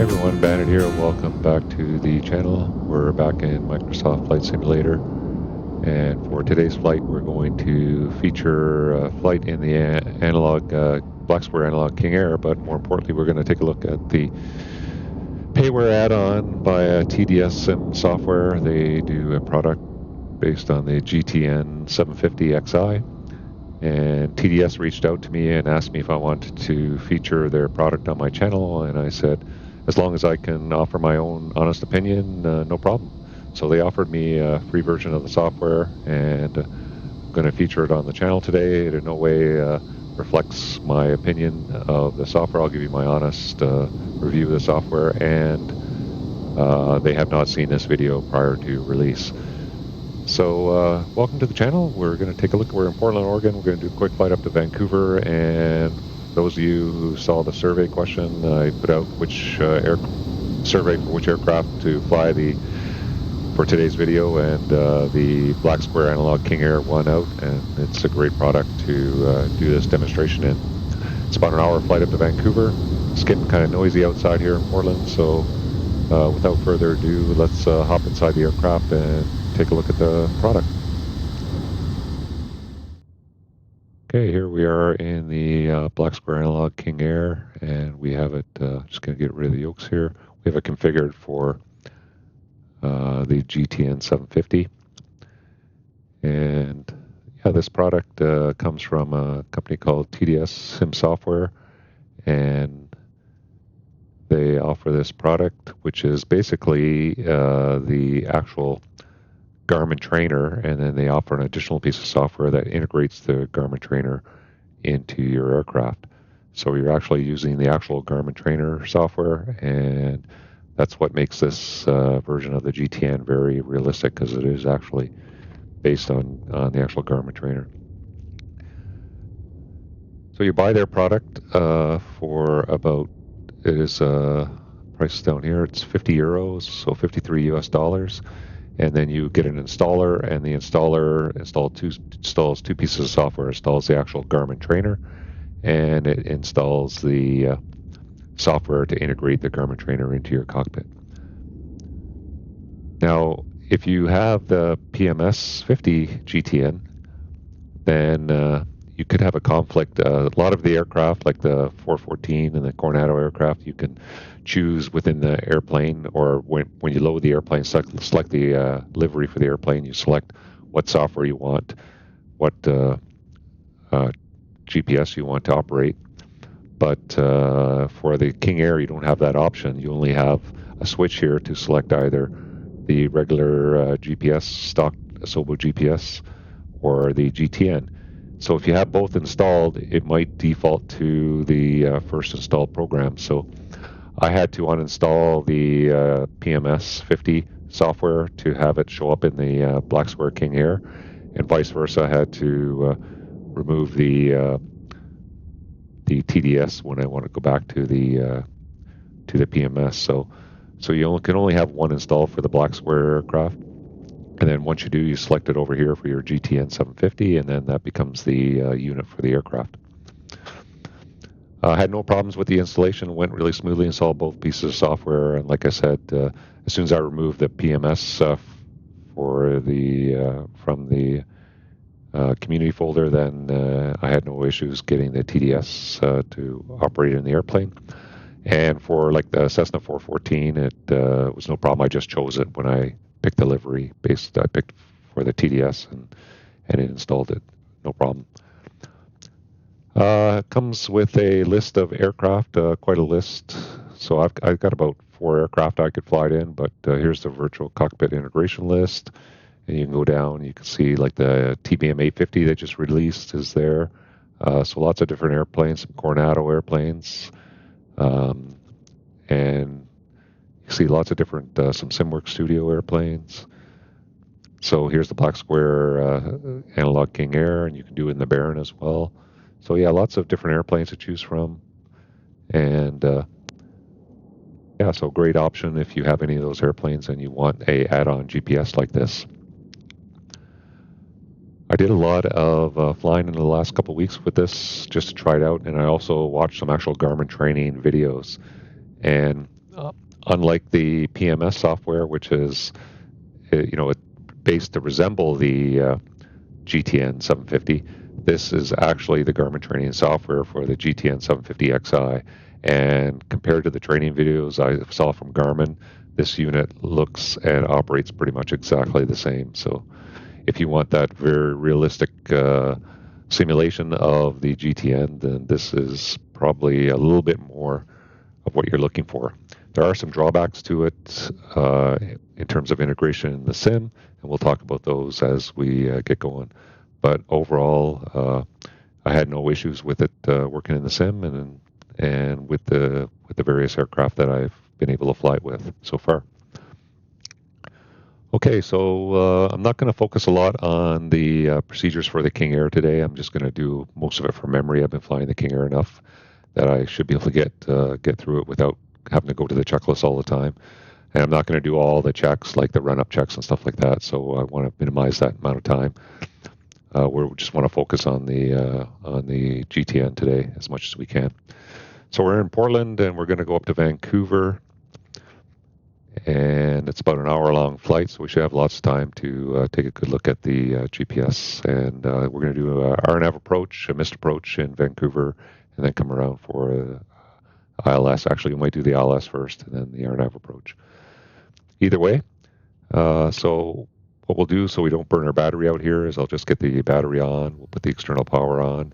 Everyone, Bandit here. Welcome back to the channel. We're back in Microsoft Flight Simulator, and for today's flight we're going to feature a flight in the analog BlackSquare analog King Air, but more importantly we're going to take a look at the payware add-on by TDS Sim Software. They do a product based on the GTN750Xi, and TDS reached out to me and asked me if I wanted to feature their product on my channel, and I said, as long as I can offer my own honest opinion, no problem. So they offered me a free version of the software, and I'm going to feature it on the channel today. It in no way reflects my opinion of the software. I'll give you my honest review of the software, and they have not seen this video prior to release. So welcome to the channel. We're going to take a look. We're in Portland, Oregon. We're going to do a quick flight up to Vancouver, and those of you who saw the survey question, I put out which survey for which aircraft to fly for today's video, and the BlackSquare Analog King Air won out, and it's a great product to do this demonstration in. It's about an hour flight up to Vancouver. It's getting kind of noisy outside here in Portland, so without further ado, let's hop inside the aircraft and take a look at the product. Okay, here we are in the BlackSquare Analog King Air, and we have it, just going to get rid of the yokes here. We have it configured for the GTN750. And yeah, this product comes from a company called TDS Sim Software, and they offer this product, which is basically the actual Garmin trainer, and then they offer an additional piece of software that integrates the Garmin trainer into your aircraft. So you're actually using the actual Garmin trainer software, and that's what makes this version of the GTN very realistic, because it is actually based on the actual Garmin trainer. So you buy their product for about, it is price down here, it's 50 euros, so 53 US dollars. And then you get an installer, and the installer installs two pieces of software. It installs the actual Garmin trainer, and it installs the software to integrate the Garmin trainer into your cockpit. Now, if you have the MSFS GTN, then you could have a conflict. A lot of the aircraft, like the 414 and the Coronado aircraft, you can choose within the airplane, or when you load the airplane, select the livery for the airplane. You select what software you want, what GPS you want to operate. But for the King Air, you don't have that option. You only have a switch here to select either the regular GPS, stock Asobo GPS, or the GTN. So if you have both installed, it might default to the first installed program. So I had to uninstall the MSFS software to have it show up in the BlackSquare King Air, and vice versa. I had to remove the TDS when I want to go back to the PMS. So you can only have one installed for the BlackSquare aircraft. And then once you do, you select it over here for your GTN750, and then that becomes the unit for the aircraft. I had no problems with the installation. Went really smoothly. Installed both pieces of software, and like I said, as soon as I removed the PMS for from the community folder, then I had no issues getting the TDS to operate in the airplane. And for like the Cessna 414, it was no problem. I just chose it when I picked the livery. I picked for the TDS, and it installed it. No problem. Comes with a list of aircraft, quite a list. So I've got about 4 aircraft I could fly it in, but here's the virtual cockpit integration list. And you can go down, you can see like the TBM 850 they just released is there. So lots of different airplanes, some Coronado airplanes. And you see lots of different, some SimWorks Studio airplanes. So here's the BlackSquare Analog King Air, and you can do it in the Baron as well. So yeah, lots of different airplanes to choose from. And yeah, so great option if you have any of those airplanes and you want a add-on GPS like this. I did a lot of flying in the last couple of weeks with this just to try it out, and I also watched some actual Garmin training videos. And unlike the PMS software, which is, based to resemble the GTN750, this is actually the Garmin training software for the GTN750Xi. And compared to the training videos I saw from Garmin, this unit looks and operates pretty much exactly the same. So if you want that very realistic simulation of the GTN, then this is probably a little bit more of what you're looking for. There are some drawbacks to it in terms of integration in the sim, and we'll talk about those as we get going. But overall, I had no issues with it working in the sim and with the various aircraft that I've been able to fly it with so far. Okay, so I'm not going to focus a lot on the procedures for the King Air today. I'm just going to do most of it from memory. I've been flying the King Air enough that I should be able to get through it without having to go to the checklist all the time. And I'm not going to do all the checks, like the run-up checks and stuff like that. So I want to minimize that amount of time. We just want to focus on the GTN today as much as we can. So we're in Portland, and we're going to go up to Vancouver. And it's about an hour-long flight, so we should have lots of time to take a good look at the GPS. And we're going to do an RNAV approach, a missed approach in Vancouver, and then come around for ILS. Actually, we might do the ILS first, and then the RNAV approach. Either way, so what we'll do so we don't burn our battery out here is I'll just get the battery on, we'll put the external power on,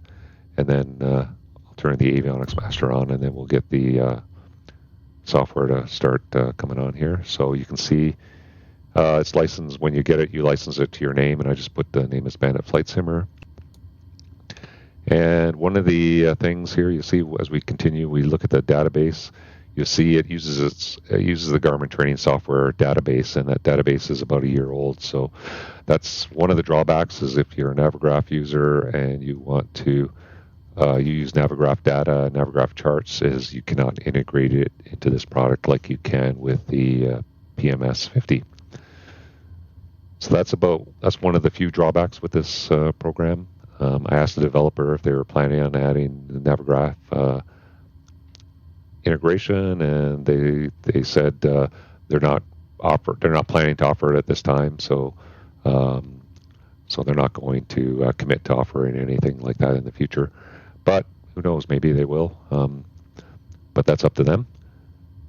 and then I'll turn the avionics master on, and then we'll get the software to start coming on here. So you can see it's licensed. When you get it, you license it to your name, and I just put the name as Bandit Flight Simmer. And one of the things here you see as we continue, we look at the database. You see it uses the Garmin training software database, and that database is about a year old. So that's one of the drawbacks. Is if you're a Navigraph user and you want to you use Navigraph data, Navigraph charts, is you cannot integrate it into this product like you can with the PMS 50. So that's one of the few drawbacks with this program. I asked the developer if they were planning on adding the Navigraph integration, and they said they're not planning to offer it at this time. So they're not going to commit to offering anything like that in the future. But who knows? Maybe they will. But that's up to them.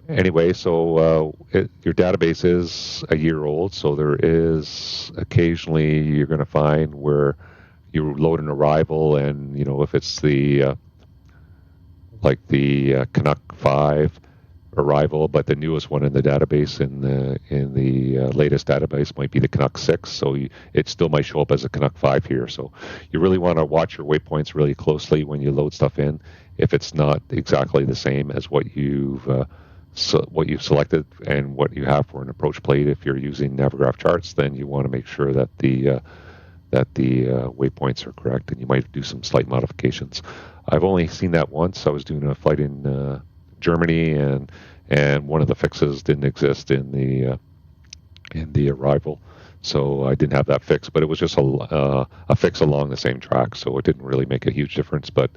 Anyway, so your database is a year old, so there is occasionally you're going to find where you load an arrival, and if it's the like the Canuck 5 arrival, but the newest one in the database in the latest database might be the Canuck 6, so it still might show up as a Canuck 5 here. So you really want to watch your waypoints really closely when you load stuff in. If it's not exactly the same as what you've selected and what you have for an approach plate, if you're using Navigraph charts, then you want to make sure that the waypoints are correct, and you might do some slight modifications. I've only seen that once. I was doing a flight in Germany, and one of the fixes didn't exist in the arrival, so I didn't have that fix. But it was just a fix along the same track, so it didn't really make a huge difference. But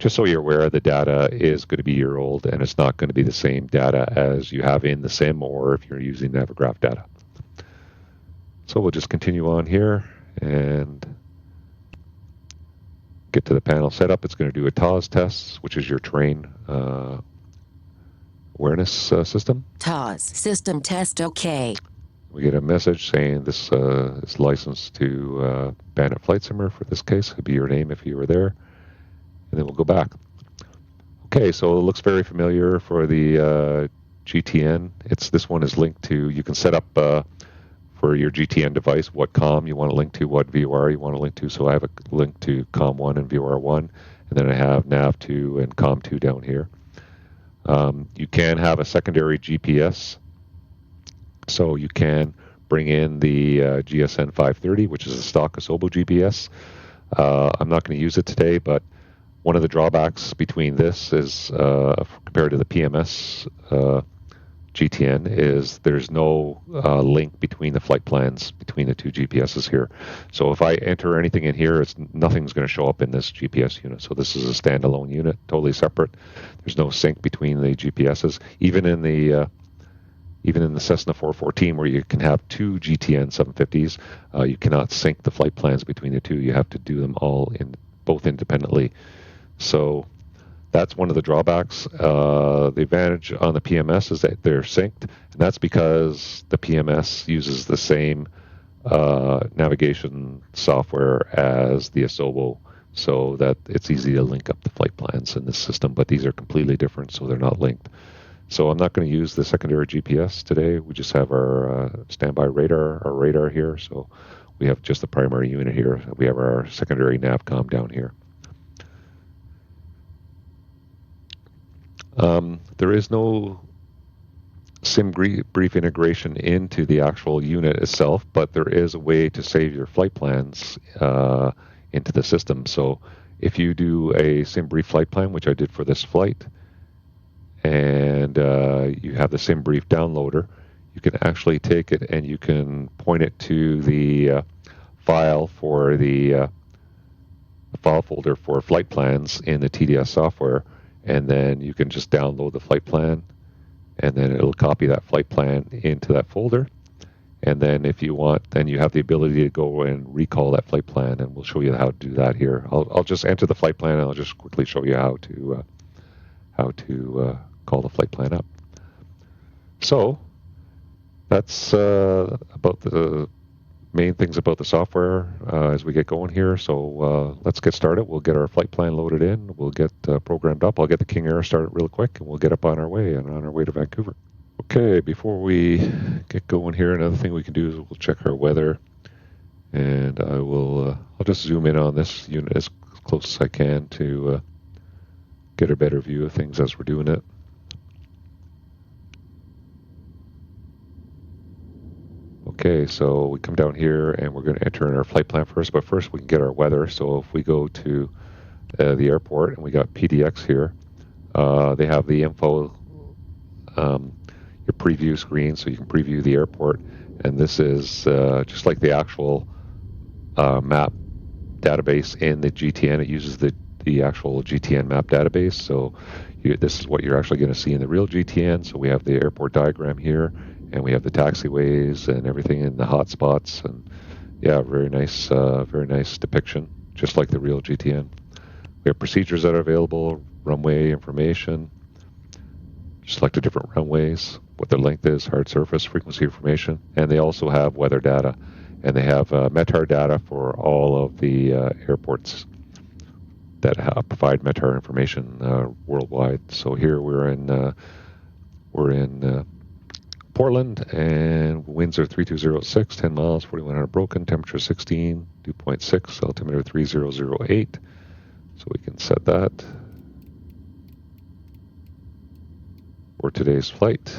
just so you're aware, the data is going to be year old, and it's not going to be the same data as you have in the sim or if you're using Navigraph data. So we'll just continue on here and get to the panel setup. It's going to do a TAWS test, which is your terrain awareness system. TAWS system test OK. We get a message saying this is licensed to Bandit Flight Simmer. For this case, it would be your name if you were there. And then we'll go back. Okay, so it looks very familiar for the GTN. This one is linked to, you can set up for your GTN device what COM you want to link to, what VOR you want to link to. So I have a link to COM1 and VOR1, and then I have NAV2 and COM2 down here. You can have a secondary GPS, so you can bring in the GSN530, which is a stock Asobo GPS. I'm not going to use it today, but one of the drawbacks between this is compared to the PMS GTN is there's no link between the flight plans between the two GPSs here. So if I enter anything in here, nothing's going to show up in this GPS unit. So this is a standalone unit, totally separate. There's no sync between the GPSs. Even in the even in the Cessna 414, where you can have two GTN 750s, you cannot sync the flight plans between the two. You have to do them all both independently. So that's one of the drawbacks. The advantage on the PMS is that they're synced, and that's because the PMS uses the same navigation software as the Asobo, so that it's easy to link up the flight plans in this system, but these are completely different, so they're not linked. So I'm not going to use the secondary GPS today. We just have our standby radar, our radar here, so we have just the primary unit here. We have our secondary NavCom down here. There is no SimBrief integration into the actual unit itself, but there is a way to save your flight plans into the system. So if you do a SimBrief flight plan, which I did for this flight, and you have the SimBrief downloader, you can actually take it and you can point it to the file for the file folder for flight plans in the TDS software, and then you can just download the flight plan, and then it'll copy that flight plan into that folder. And then if you want, then you have the ability to go and recall that flight plan, and we'll show you how to do that here. I'll just enter the flight plan, and I'll just quickly show you how to call the flight plan up. So that's about the main things about the software as we get going here. So let's get started. We'll get our flight plan loaded in. We'll get programmed up. I'll get the King Air started real quick, and we'll get up on our way to Vancouver. Okay, before we get going here, another thing we can do is we'll check our weather, and I'll just zoom in on this unit as close as I can to get a better view of things as we're doing it. Okay, so we come down here and we're going to enter in our flight plan first, but first we can get our weather. So if we go to the airport, and we got PDX here, they have the info, your preview screen, so you can preview the airport. And this is just like the actual map database in the GTN. It uses the actual GTN map database. So this is what you're actually going to see in the real GTN. So we have the airport diagram here, and we have the taxiways and everything in the hotspots, and yeah, very nice depiction, just like the real GTN. We have procedures that are available, runway information, select the different runways, what their length is, hard surface, frequency information, and they also have weather data, and they have METAR data for all of the airports that provide METAR information worldwide. So here we're in Portland, and winds are 3206, 10 miles, 4100 broken, temperature 16, dew point 6, altimeter 3008. So we can set that for today's flight.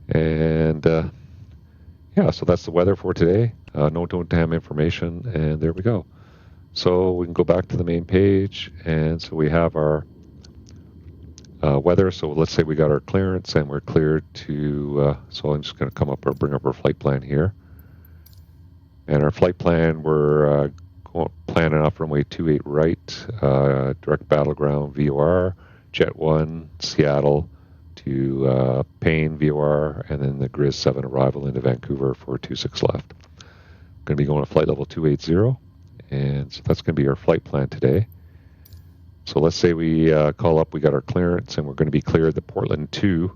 And yeah, so that's the weather for today. No TOTAM information, and there we go. So we can go back to the main page, and so we have our weather. So let's say we got our clearance and we're cleared to, so I'm just going to come up or bring up our flight plan here. And our flight plan, we're planning off runway 28 right, direct battleground VOR, Jet 1, Seattle to Payne VOR, and then the Grizz 7 arrival into Vancouver for 26 left. Going to be going to flight level 280, and so that's going to be our flight plan today. So let's say we call up, we got our clearance, and we're going to be cleared the Portland 2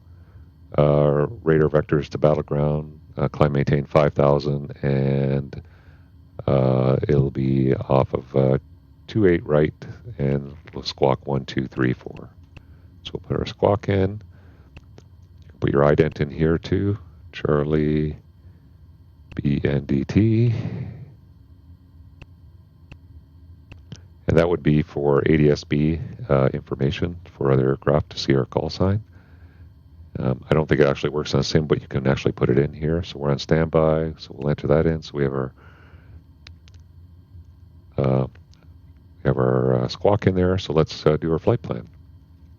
radar vectors to battleground, climb maintain 5,000, and it'll be off of 28 right, and we'll squawk 1, 2, 3, 4. So we'll put our squawk in, put your ident in here too, Charlie BNDT. And that would be for ADS-B information for other aircraft to see our call sign. I don't think it actually works on SIM, but you can actually put it in here. So we're on standby, so we'll enter that in. So we have our squawk in there. So let's do our flight plan.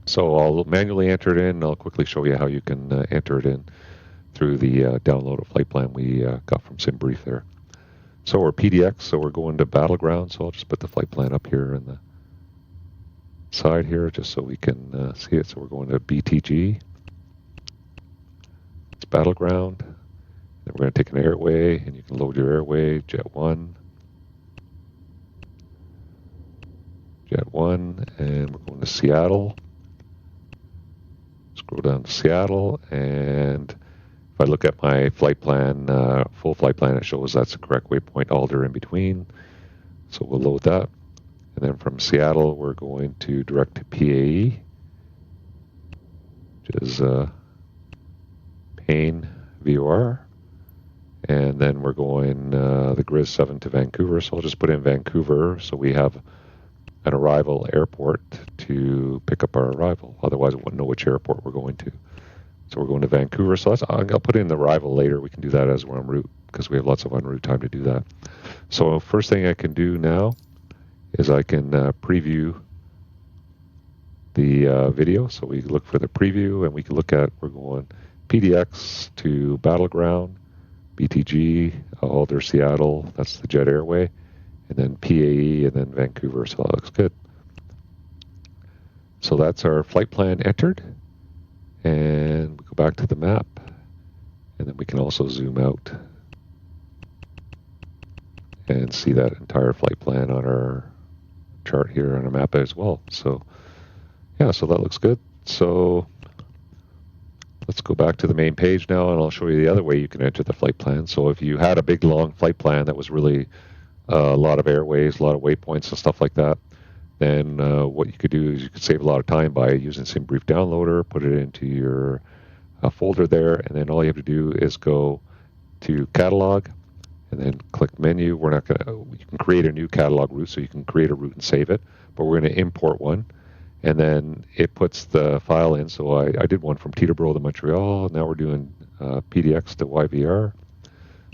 So I'll manually enter it in, and I'll quickly show you how you can enter it in through the download of flight plan we got from SimBrief there. So we're PDX, so we're going to battleground, so I'll just put the flight plan up here in the side here just so we can see it. So we're going to BTG. PDX Battleground. Then we're going to take an airway, and you can load your airway, Jet 1. Jet 1, and we're going to Seattle. Scroll down to Seattle, and if I look at my flight plan, full flight plan, it shows that's the correct waypoint, Alder in between. So we'll load that. And then from Seattle, we're going to direct to PAE, which is Payne VOR. And then we're going the Grizz 7 to Vancouver. So I'll just put in Vancouver so we have an arrival airport to pick up our arrival. Otherwise, I wouldn't know which airport we're going to. So we're going to Vancouver. So I'll put in the arrival later. We can do that as we're en route because we have lots of en route time to do that. So first thing I can do now is I can preview the video. So we look for the preview, and we can look at, we're going PDX to Battleground, BTG, Alder, Seattle, that's the jet airway, and then PAE, and then Vancouver, so that looks good. So that's our flight plan entered, and we go back to the map, and then we can also zoom out and see that entire flight plan on our chart here on our map as well. So yeah, so that looks good. So let's go back to the main page now, and I'll show you the other way you can enter the flight plan. So if you had a big, long flight plan that was really a lot of airways, a lot of waypoints and stuff like that, then what you could do is you could save a lot of time by using SimBrief Downloader, put it into your folder there, and then all you have to do is go to Catalog, and then click Menu. We're not going to, you can create a new catalog route, so you can create a route and save it, but we're going to import one. And then it puts the file in. So I did one from Teterboro to Montreal. Now we're doing PDX to YVR.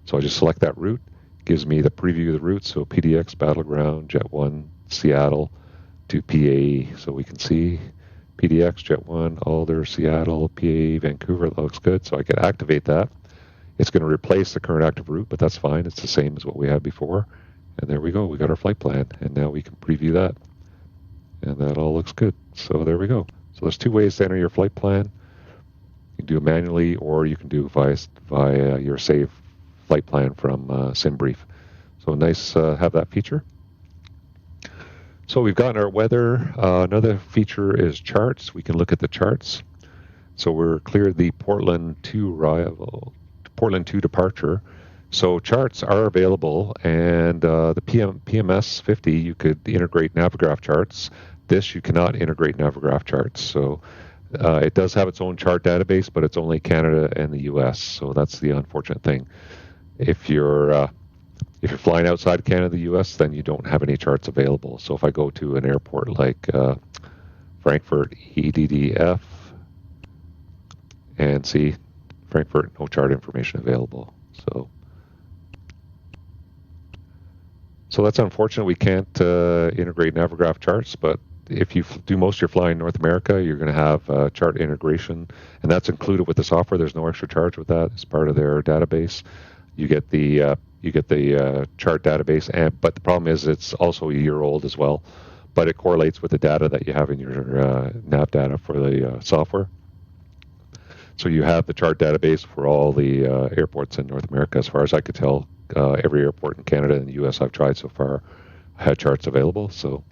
So I just select that route. Gives me the preview of the route. So PDX, Battleground, Jet 1, Seattle to PAE. So we can see PDX, Jet 1, Alder, Seattle, PAE, Vancouver. That looks good. So I can activate that. It's going to replace the current active route, but that's fine. It's the same as what we had before. And there we go. We got our flight plan. And now we can preview that. And that all looks good. So there we go. So there's two ways to enter your flight plan. You can do it manually, or you can do it via your save flight plan from SimBrief. So nice have that feature. So we've gotten our weather. Another feature is charts. We can look at the charts. So we're cleared the Portland 2 arrival, Portland 2 departure. So charts are available, and the PMS 50, you could integrate Navigraph charts. This, you cannot integrate Navigraph charts. So it does have its own chart database, but it's only Canada and the US. So that's the unfortunate thing. If you're flying outside Canada, the US, then you don't have any charts available. So if I go to an airport like Frankfurt, EDDF, and see Frankfurt, no chart information available. So that's unfortunate. We can't integrate Navigraph charts, but if you do most of your flying in North America, you're going to have chart integration, and that's included with the software. There's no extra charge with that. It's part of their database. You get the chart database, but the problem is it's also a year old as well, but it correlates with the data that you have in your nav data for the software. So you have the chart database for all the airports in North America. As far as I could tell, every airport in Canada and the US I've tried so far had charts available. So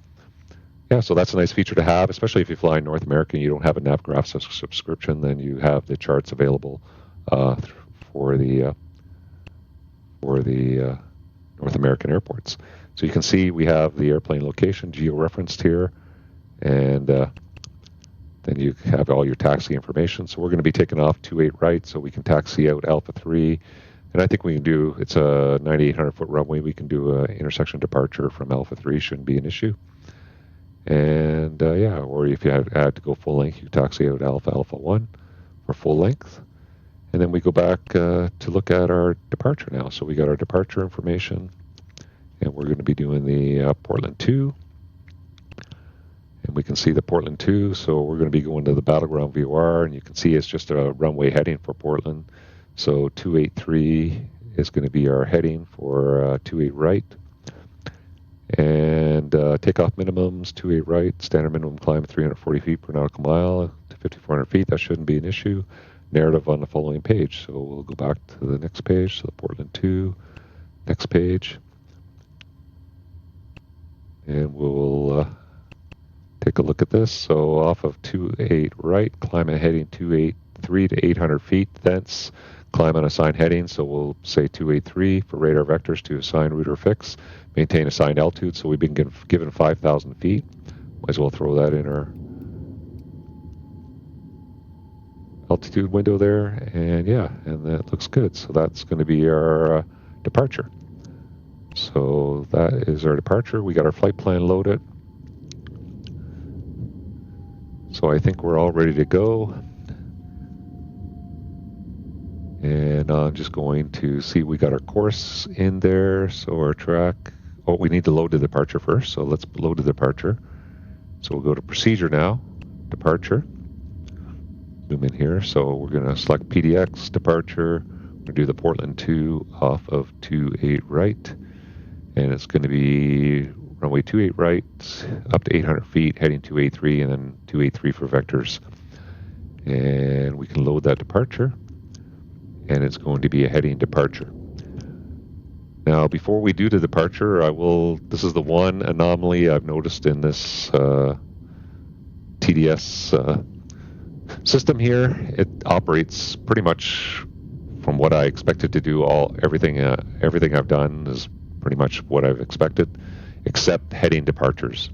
yeah, so that's a nice feature to have, especially if you fly in North America and you don't have a Navigraph subscription, then you have the charts available for the North American airports. So you can see we have the airplane location geo-referenced here, and then you have all your taxi information. So we're going to be taking off 28 right, so we can taxi out Alpha 3. And I think we can do, it's a 9,800-foot runway. We can do an intersection departure from Alpha 3, shouldn't be an issue. And yeah, or if you had to go full length, you taxi out Alpha 1 for full length. And then we go back to look at our departure now. So we got our departure information, and we're going to be doing the Portland 2. And we can see the Portland 2, so we're going to be going to the Battleground VOR, and you can see it's just a runway heading for Portland. So 283 is going to be our heading for 28 right. And takeoff minimums, 28 right, standard minimum climb 340 feet per nautical mile to 5,400 feet. That shouldn't be an issue. narrative on the following page. So we'll go back to the next page, so the Portland 2, next page, and we'll take a look at this. So off of 28 right, climb a heading 283 to 800 feet, thence climb on assigned heading. So we'll say 283 for radar vectors to assign route or fix, maintain assigned altitude. So we've been given 5,000 feet. Might as well throw that in our altitude window there, and yeah, and that looks good. So that's going to be our departure. So that is our departure. We got our flight plan loaded. So I think we're all ready to go. And I'm just going to see, we got our course in there, so our track. Oh, we need to load the departure first, so let's load the departure. So we'll go to procedure now, departure. Zoom in here, so we're going to select PDX departure. We'll do the Portland 2 off of 28 right, and it's going to be runway 28 right, up to 800 feet, heading 283, and then 283 for vectors. And we can load that departure, and it's going to be a heading departure. Now, before we do the departure, this is the one anomaly I've noticed in this TDS system here. It operates pretty much from what I expected to do. Everything I've done is pretty much what I've expected, except heading departures.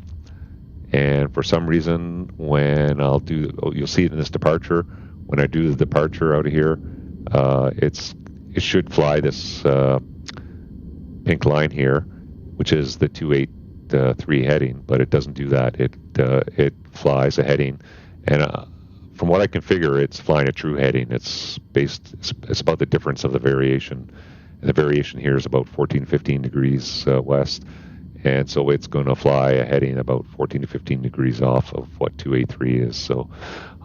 And for some reason, when you'll see it in this departure, when I do the departure out of here, it should fly this pink line here, which is the 283 heading, but it doesn't do that. It flies a heading, and from what I can figure, it's flying a true heading. It's about the difference of the variation, and the variation here is about 15 degrees west, and so it's going to fly a heading about 14 to 15 degrees off of what 283 is. So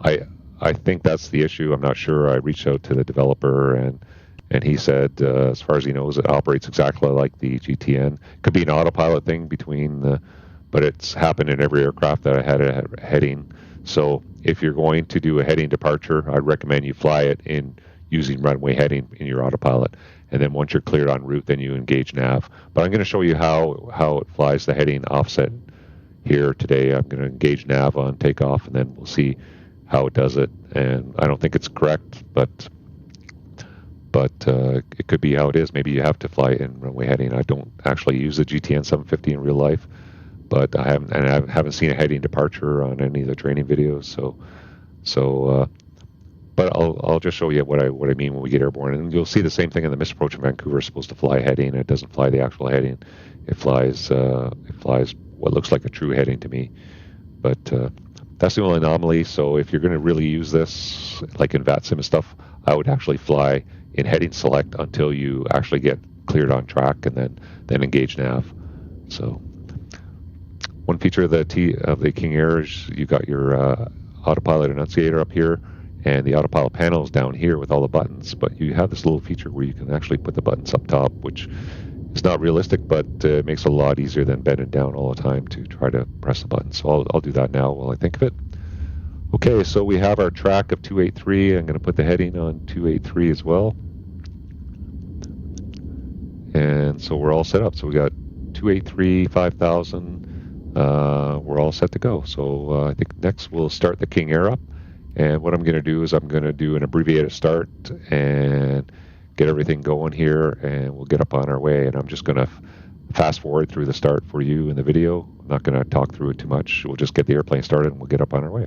I think that's the issue. I'm not sure. I reached out to the developer, and he said, as far as he knows, it operates exactly like the GTN. Could be an autopilot thing but it's happened in every aircraft that I had a heading. So if you're going to do a heading departure, I'd recommend you fly it in using runway heading in your autopilot. And then once you're cleared en route, then you engage nav. But I'm going to show you how it flies the heading offset here today. I'm going to engage nav on takeoff, and then we'll see how it does it. And I don't think it's correct, but it could be how it is. Maybe you have to fly in runway heading. I don't actually use the GTN750 in real life, but I haven't seen a heading departure on any of the training videos. But I'll just show you what I mean when we get airborne, and you'll see the same thing in the misapproach in Vancouver. It's supposed to fly heading. It doesn't fly the actual heading. It flies what looks like a true heading to me. But that's the only anomaly. So if you're going to really use this, like in VATSIM and stuff, I would actually fly in heading select until you actually get cleared on track, and then engage nav. So one feature of the King Air is you got your autopilot annunciator up here, and the autopilot panel is down here with all the buttons. But you have this little feature where you can actually put the buttons up top, which is not realistic, but it makes it a lot easier than bending down all the time to try to press the button. So I'll do that now while I think of it. Okay, so we have our track of 283. I'm going to put the heading on 283 as well. And so we're all set up. So we got 283, 5,000. We're all set to go. So I think next we'll start the King Air up. And what I'm going to do is I'm going to do an abbreviated start and get everything going here, and we'll get up on our way. And I'm just going to fast forward through the start for you in the video. I'm not going to talk through it too much. We'll just get the airplane started and we'll get up on our way.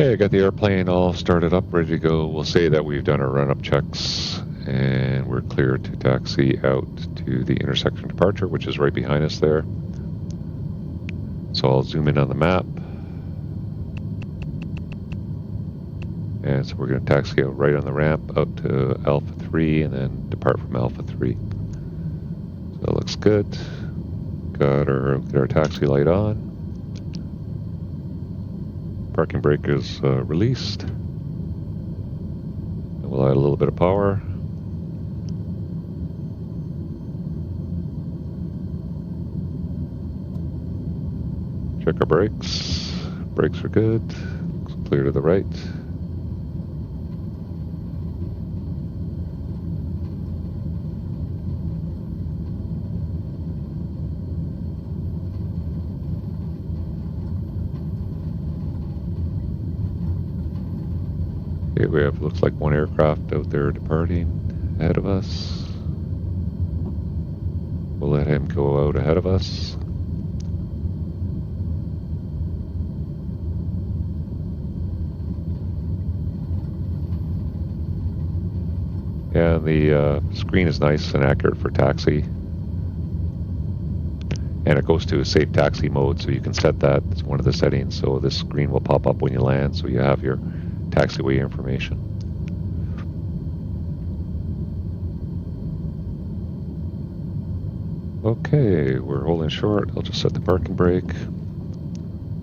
Okay, I got the airplane all started up, ready to go. We'll say that we've done our run-up checks and we're clear to taxi out to the intersection departure, which is right behind us there. So I'll zoom in on the map. And so we're going to taxi out right on the ramp out to Alpha 3 and then depart from Alpha 3. So that looks good. Got our taxi light on. Parking brake is released. And we'll add a little bit of power. Check our brakes. Brakes are good. Looks clear to the right. Okay, we have, looks like one aircraft out there departing ahead of us. We'll let him go out ahead of us. And the screen is nice and accurate for taxi. And it goes to a safe taxi mode, so you can set that. It's one of the settings, so this screen will pop up when you land, so you have your taxiway information. Okay, we're holding short. I'll just set the parking brake.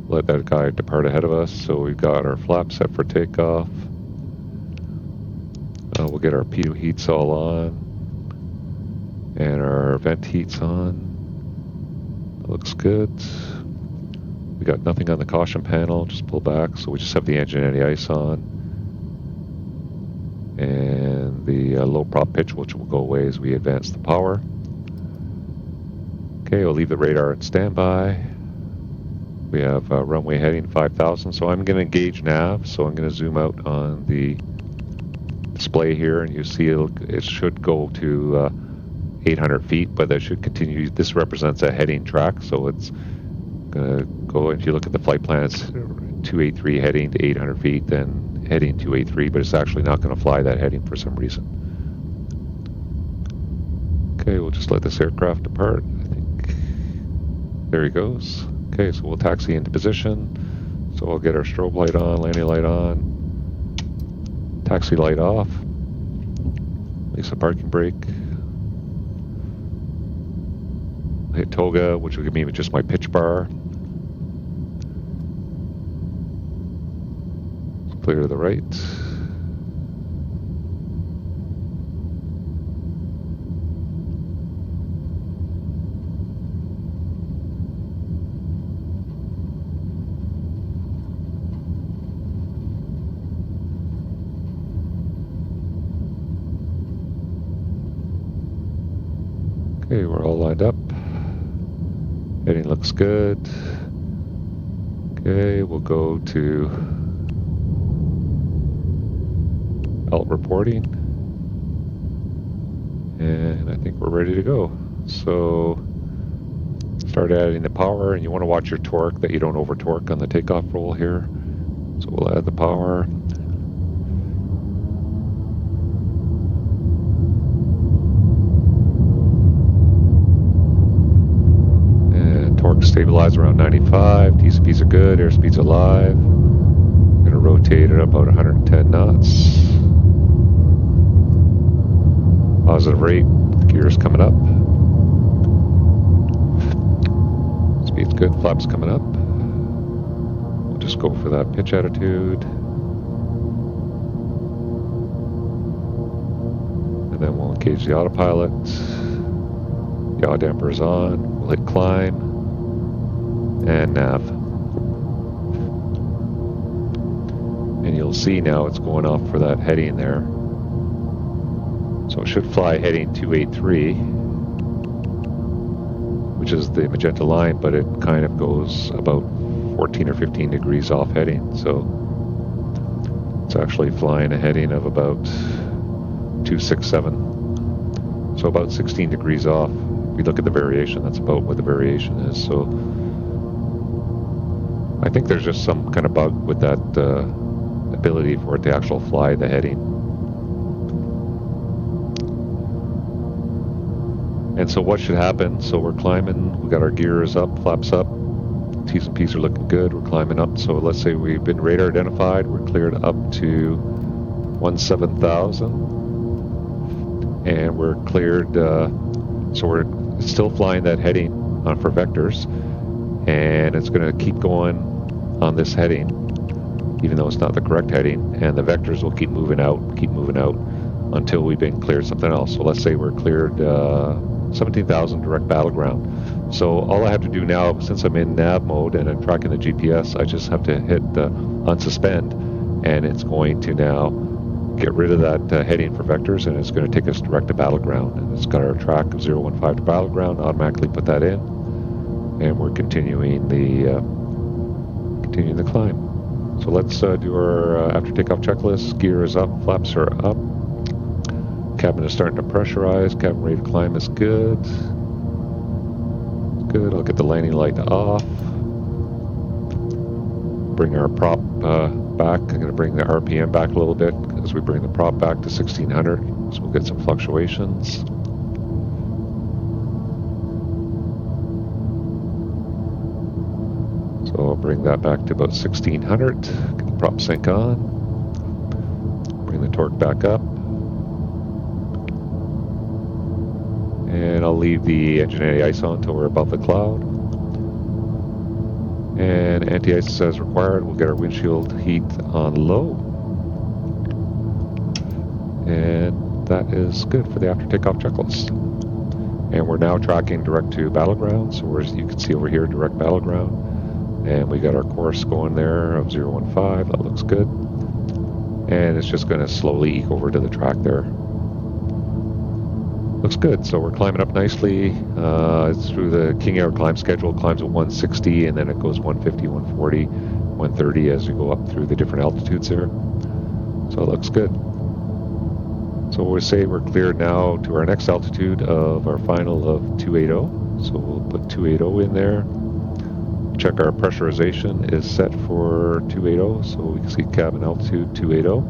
Let that guy depart ahead of us. So we've got our flaps set for takeoff. We'll get our PO heats all on. And our vent heats on. That looks good. We got nothing on the caution panel, just pull back. So we just have the engine anti-ice on. And the low prop pitch, which will go away as we advance the power. Okay, we'll leave the radar at standby. We have runway heading 5,000, so I'm going to engage nav. So I'm going to zoom out on the display here, and you see it should go to 800 feet, but that should continue. This represents a heading track, so it's going to go. If you look at the flight plan, it's 283 heading to 800 feet, then heading 283, but it's actually not going to fly that heading for some reason. Okay, we'll just let this aircraft depart. I think there he goes. Okay, so we'll taxi into position. So we'll get our strobe light on, landing light on, taxi light off, release the parking brake, hit toga, which will give me just my pitch bar. It's clear to the right. Okay, we're all lined up. Heading looks good. Okay, we'll go to alt reporting. And I think we're ready to go. So start adding the power, and you want to watch your torque that you don't over torque on the takeoff roll here. So we'll add the power. Stabilize around 95. TCPs are good. Airspeed's alive. I'm going to rotate at about 110 knots. Positive rate. The gear's coming up. Speed's good. Flaps coming up. We'll just go for that pitch attitude. And then we'll engage the autopilot. Yaw damper is on. We'll hit climb. And nav. And you'll see now it's going off for that heading there. So it should fly heading 283, which is the magenta line, but it kind of goes about 14 or 15 degrees off heading. So it's actually flying a heading of about 267. So about 16 degrees off. If we look at the variation, that's about what the variation is. So I think there's just some kind of bug with that ability for it to actually fly the heading. And so what should happen? So we're climbing, we got our gears up, flaps up, T's and P's are looking good, we're climbing up. So let's say we've been radar identified, we're cleared up to 17,000, and we're cleared, so we're still flying that heading for vectors, and it's going to keep going on this heading, even though it's not the correct heading, and the vectors will keep moving out until we've been cleared something else. So let's say we're cleared 17,000 direct battleground. So all I have to do now, since I'm in nav mode and I'm tracking the GPS, I just have to hit unsuspend, and it's going to now get rid of that heading for vectors, and it's going to take us direct to battleground. And it's got our track of 015 to battleground, automatically put that in, and we're continuing the climb. So let's do our after takeoff checklist. Gear is up, flaps are up, cabin is starting to pressurize, cabin rate of climb is good. Good. I'll get the landing light off. Bring our prop back. I'm going to bring the RPM back a little bit as we bring the prop back to 1600. So we'll get some fluctuations. So I'll bring that back to about 1600. Get the prop sync on. Bring the torque back up. And I'll leave the engine anti-ice on until we're above the cloud. And anti-ice as required. We'll get our windshield heat on low. And that is good for the after takeoff checklist. And we're now tracking direct to battleground. So you can see over here, direct battleground. And we got our course going there of 015. That looks good. And it's just going to slowly eke over to the track there. Looks good. So we're climbing up nicely. It's through the King Air climb schedule. Climbs at 160, and then it goes 150, 140, 130 as you go up through the different altitudes there. So it looks good. So we say we're cleared now to our next altitude of our final of 280. So we'll put 280 in there. Check our pressurization is set for 280, so we can see cabin altitude 280.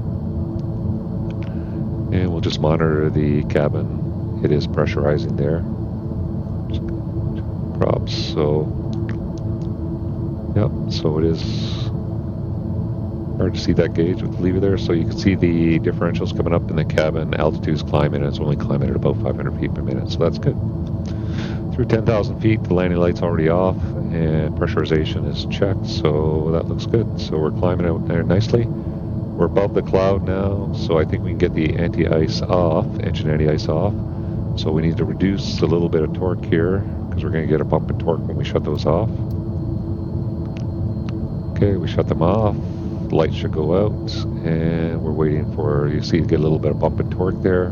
And we'll just monitor the cabin. It is pressurizing there. Props, so yep, so it is hard to see that gauge with the lever there. So you can see the differentials coming up in the cabin, altitude's climbing, and it's only climbing at about 500 feet per minute, so that's good. Through 10,000 feet, the landing light's already off, and pressurization is checked, so that looks good. So we're climbing out there nicely. We're above the cloud now, so I think we can get the anti-ice off, engine anti-ice off. So we need to reduce a little bit of torque here, because we're going to get a bump in torque when we shut those off. Okay, we shut them off. The light should go out, and we're waiting for, you see, to get a little bit of bump in torque there.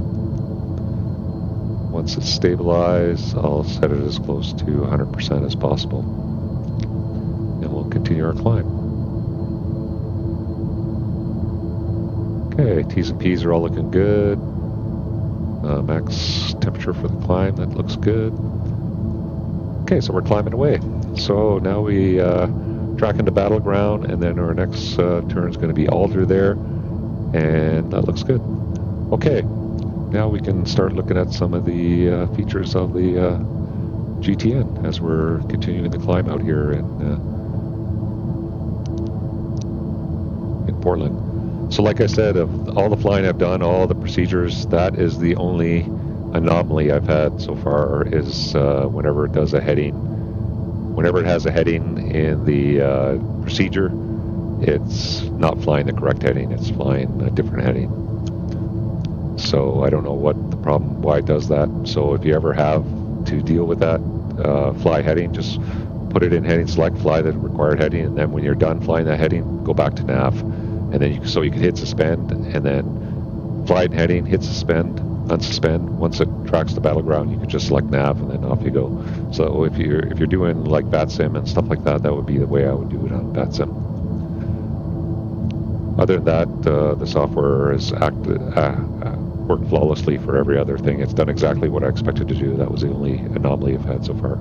Once it's stabilized, I'll set it as close to 100% as possible. And we'll continue our climb. Okay, T's and P's are all looking good. Max temperature for the climb, that looks good. Okay, so we're climbing away. So now we track into battleground, and then our next turn is going to be Alder there, and that looks good. Okay, now we can start looking at some of the features of the GTN as we're continuing the climb out here in Portland. So like I said, of all the flying I've done, all the procedures, that is the only anomaly I've had so far is whenever it does a heading. Whenever it has a heading in the procedure, it's not flying the correct heading, it's flying a different heading. So I don't know what the problem, why it does that. So if you ever have to deal with that, fly heading, just put it in heading select, fly the required heading, and then when you're done flying that heading, go back to nav. And then you can hit suspend, and then fly in heading, hit suspend, unsuspend. Once it tracks the battleground, you can just select nav, and then off you go. So if you're doing like VATSIM and stuff like that, that would be the way I would do it on VATSIM. Other than that, the software has worked flawlessly for every other thing. It's done exactly what I expected to do. That was the only anomaly I've had so far.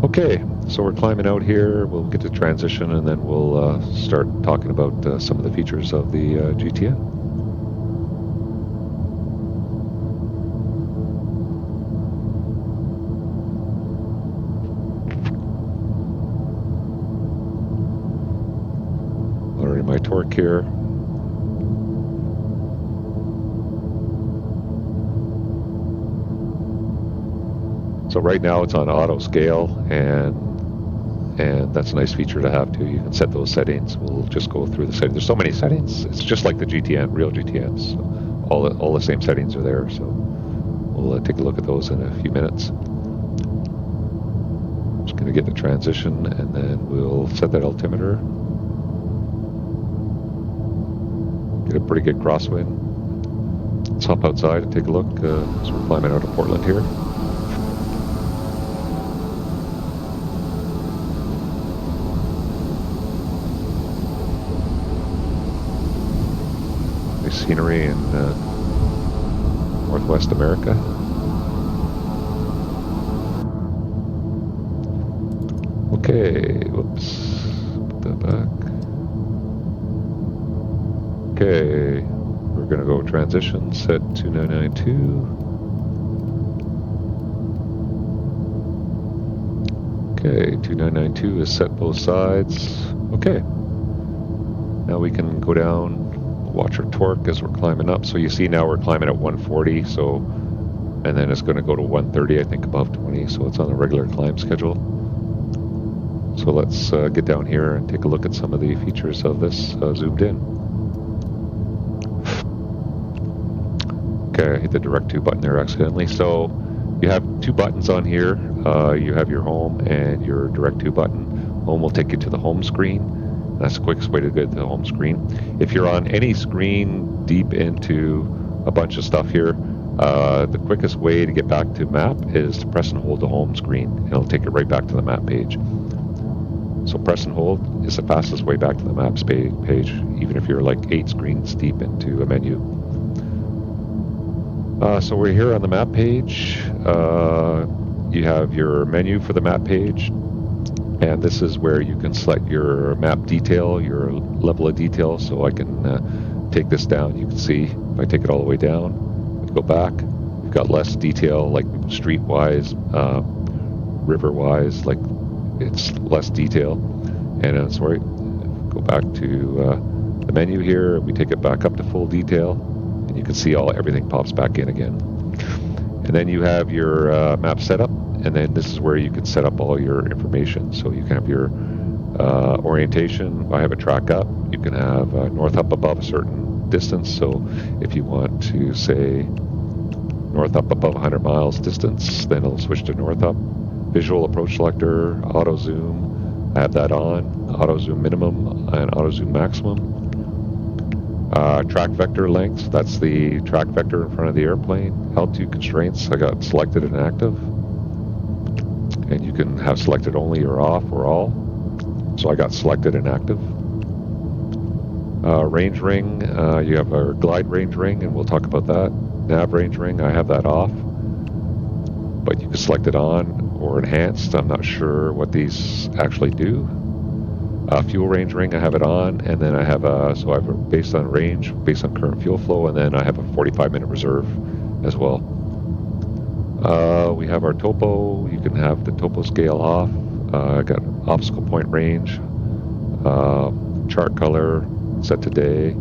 Okay, So we're climbing out here. We'll get to transition, and then we'll start talking about some of the features of the GTN. Lowering my torque here. So right now it's on auto scale, and that's a nice feature to have too. You can set those settings. We'll just go through the settings. There's so many settings. It's just like the GTN, real GTNs. So all the same settings are there. So we'll take a look at those in a few minutes. I'm just going to get the transition, and then we'll set that altimeter. Get a pretty good crosswind. Let's hop outside and take a look. So we're climbing out of Portland here. Scenery in Northwest America. Okay, whoops, put that back. Okay, we're gonna go transition, set 2992. Okay, 2992 is set both sides. Okay, now we can go down. Watch our torque as we're climbing up. So you see now we're climbing at 140, so, and then it's going to go to 130, I think above 20, so it's on a regular climb schedule. So let's get down here and take a look at some of the features of this zoomed in. Okay, I hit the direct to button there accidentally. So you have two buttons on here. You have your home and your direct to button. Home will take you to the home screen. That's the quickest way to get to the home screen. If you're on any screen deep into a bunch of stuff here, the quickest way to get back to map is to press and hold the home screen, and it'll take you right back to the map page. So press and hold is the fastest way back to the maps page, even if you're like 8 screens deep into a menu. So we're here on the map page. You have your menu for the map page. And this is where you can select your map detail, your level of detail. So I can take this down. You can see if I take it all the way down, we go back, you've got less detail, like street-wise, river-wise, like it's less detail. And sorry, go back to the menu here. We take it back up to full detail, and you can see everything pops back in again. And then you have your map setup. And then this is where you can set up all your information. So you can have your orientation. I have a track up. You can have north up above a certain distance. So if you want to say north up above 100 miles distance, then it'll switch to north up. Visual approach selector, auto zoom. I have that on. Auto zoom minimum and auto zoom maximum. Track vector length. That's the track vector in front of the airplane. Altitude constraints. I got selected and active. And you can have selected only or off or all. So I got selected and active. Range ring, you have a glide range ring, and we'll talk about that. Nav range ring, I have that off. But you can select it on or enhanced. I'm not sure what these actually do. Fuel range ring, I have it on, and then I have so I have a based on range, based on current fuel flow, and then I have a 45-minute reserve as well. We have our topo. You can have the topo scale off. I got obstacle point range, chart color set to day,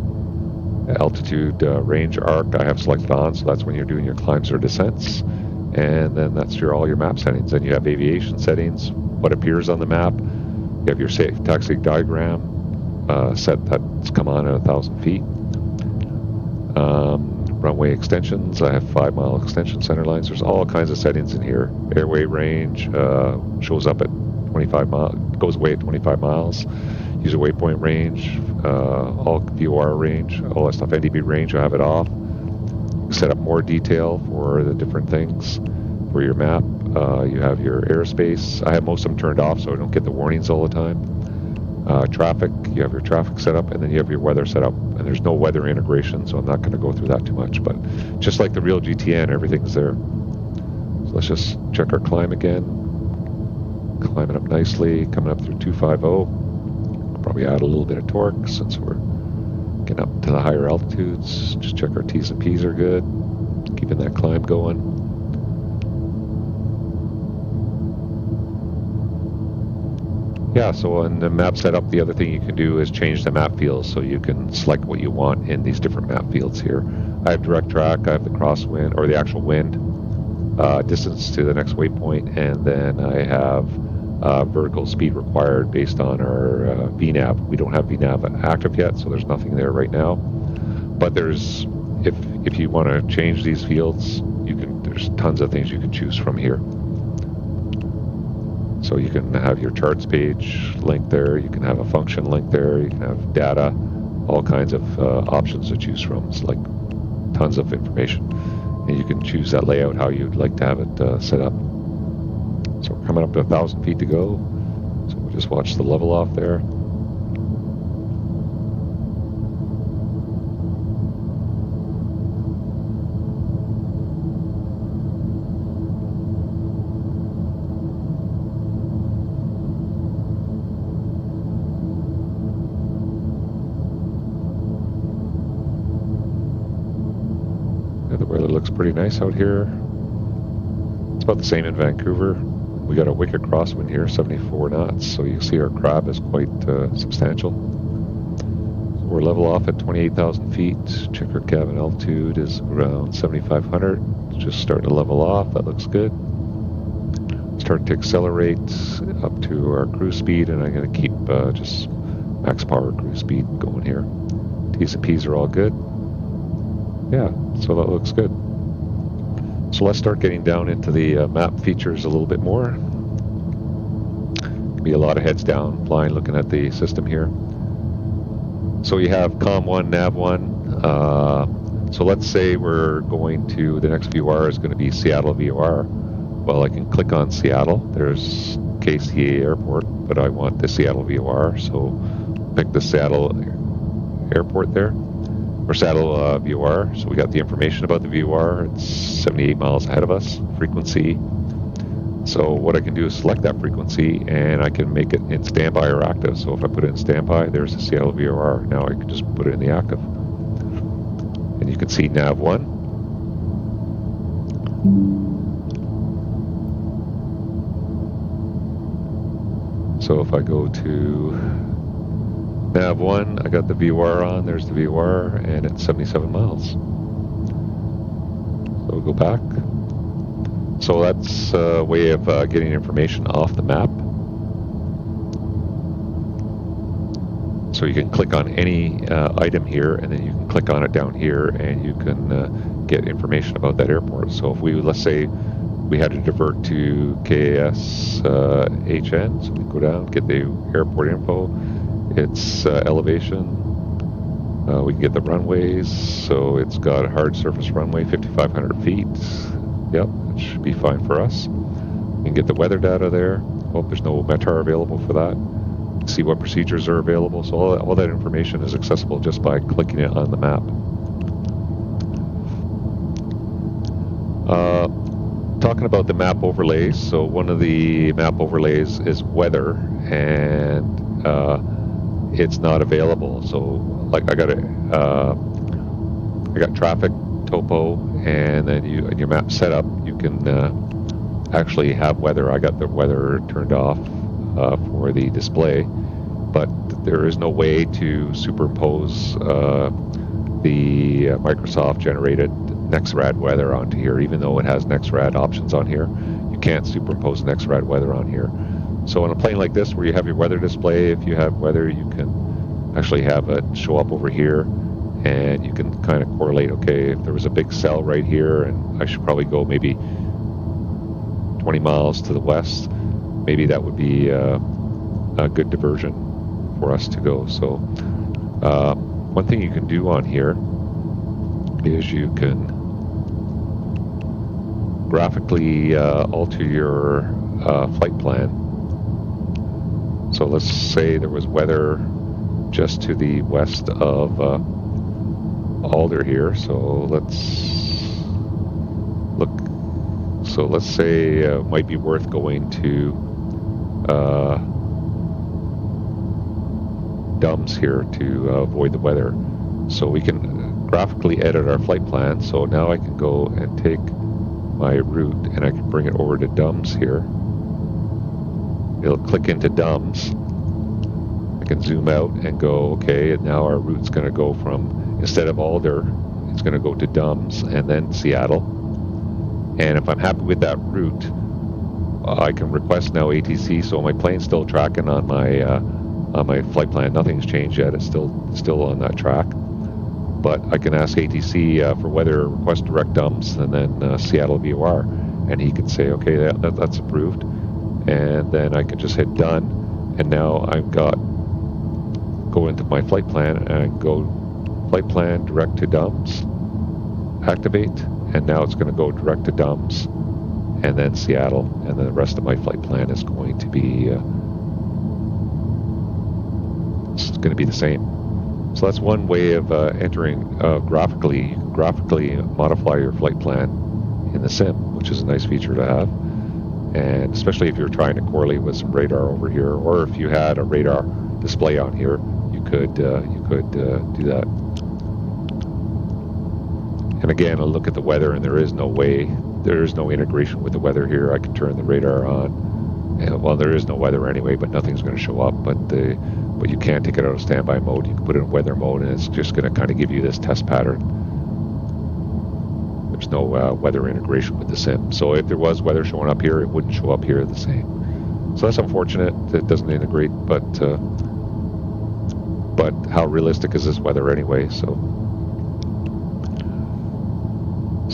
altitude range arc I have selected on, so that's when you're doing your climbs or descents. And then that's all your map settings. Then you have aviation settings, what appears on the map. You have your safe taxi diagram set that's come on at 1,000 feet. Runway extensions, I have 5-mile extension center lines. There's all kinds of settings in here. Airway range shows up at 25 miles, goes away at 25 miles. User waypoint range, all VOR range, all that stuff. NDB range, I have it off. Set up more detail for the different things for your map. You have your airspace. I have most of them turned off so I don't get the warnings all the time. Traffic, you have your traffic set up, and then you have your weather set up. And there's no weather integration, so I'm not going to go through that too much. But just like the real GTN, everything's there. So let's just check our climb again. climbing up nicely, coming up through 250. I'll probably add a little bit of torque since we're getting up to the higher altitudes. Just check our T's and P's are good, keeping that climb going. Yeah, so on the map setup, the other thing you can do is change the map fields, so you can select what you want in these different map fields here. I have direct track, I have the crosswind, or the actual wind, distance to the next waypoint, and then I have vertical speed required based on our VNAV. We don't have VNAV active yet, so there's nothing there right now. But there's, if you want to change these fields, there's tons of things you can choose from here. So you can have your charts page linked there, you can have a function linked there, you can have data, all kinds of options to choose from. It's like tons of information. And you can choose that layout, how you'd like to have it set up. So we're coming up to 1,000 feet to go. So we'll just watch the level off there. The weather looks pretty nice out here. It's about the same in Vancouver. We got a wicked crosswind here, 74 knots, so you can see our crab is quite substantial. So we're level off at 28,000 feet. Check our cabin altitude is around 7,500. Just starting to level off, that looks good. Starting to accelerate up to our cruise speed, and I'm going to keep just max power cruise speed going here. T's and P's are all good. Yeah, so that looks good. So let's start getting down into the map features a little bit more. Could be a lot of heads down, flying, looking at the system here. So you have COM 1, NAV 1. So let's say we're going to, the next VOR is going to be Seattle VOR. Well, I can click on Seattle. There's KCA Airport, but I want the Seattle VOR. So pick the Seattle Airport there. Or Seattle VOR, so we got the information about the VOR. It's 78 miles ahead of us, frequency. So what I can do is select that frequency, and I can make it in standby or active. So if I put it in standby, there's the Seattle VOR. Now I can just put it in the active. And you can see NAV 1. So if I go to NAV 1, I got the VOR on, there's the VOR, and it's 77 miles. So we'll go back. So that's a way of getting information off the map. So you can click on any item here, and then you can click on it down here, and you can get information about that airport. So if we, let's say, we had to divert to KAS HN, so we go down, get the airport info. It's elevation. We can get the runways. So it's got a hard surface runway, 5,500 feet. Yep, it should be fine for us. We can get the weather data there. Oh, there's no METAR available for that. See what procedures are available. So all that information is accessible just by clicking it on the map. Talking about the map overlays. So one of the map overlays is weather, and it's not available. So like I got traffic, topo, and then in your map setup you can actually have weather. I got the weather turned off for the display, but there is no way to superimpose the Microsoft generated NextRad weather onto here. Even though it has NextRad options on here, you can't superimpose NextRad weather on here. So on a plane like this where you have your weather display, if you have weather, you can actually have it show up over here, and you can kind of correlate, okay, if there was a big cell right here and I should probably go maybe 20 miles to the west, maybe that would be a good diversion for us to go. So one thing you can do on here is you can graphically alter your flight plan. So let's say there was weather just to the west of Alder here. So let's look. So let's say it might be worth going to DUMS here to avoid the weather. So we can graphically edit our flight plan. So now I can go and take my route and I can bring it over to DUMS here. It'll click into DUMS. I can zoom out and go, okay, and now our route's going to go from, instead of Alder, it's going to go to DUMS and then Seattle. And if I'm happy with that route, I can request now ATC, so my plane's still tracking on my flight plan. Nothing's changed yet. It's still on that track. But I can ask ATC for weather, request direct DUMS, and then Seattle VOR, and he can say, okay, that's approved. And then I can just hit done, and now I've got, go into my flight plan and go flight plan direct to DUMS, activate, and now it's going to go direct to DUMS and then Seattle, and then the rest of my flight plan is going to be it's going to be the same. So that's one way of entering graphically. You can graphically modify your flight plan in the sim, which is a nice feature to have. And especially if you're trying to correlate with some radar over here, or if you had a radar display on here, you could do that. And again, I'll look at the weather, and there is no integration with the weather here. I can turn the radar on. And, well, there is no weather anyway, but nothing's going to show up. But you can take it out of standby mode. You can put it in weather mode, and it's just going to kind of give you this test pattern. There's no weather integration with the sim. So if there was weather showing up here, it wouldn't show up here the same. So that's unfortunate that it doesn't integrate, but how realistic is this weather anyway? So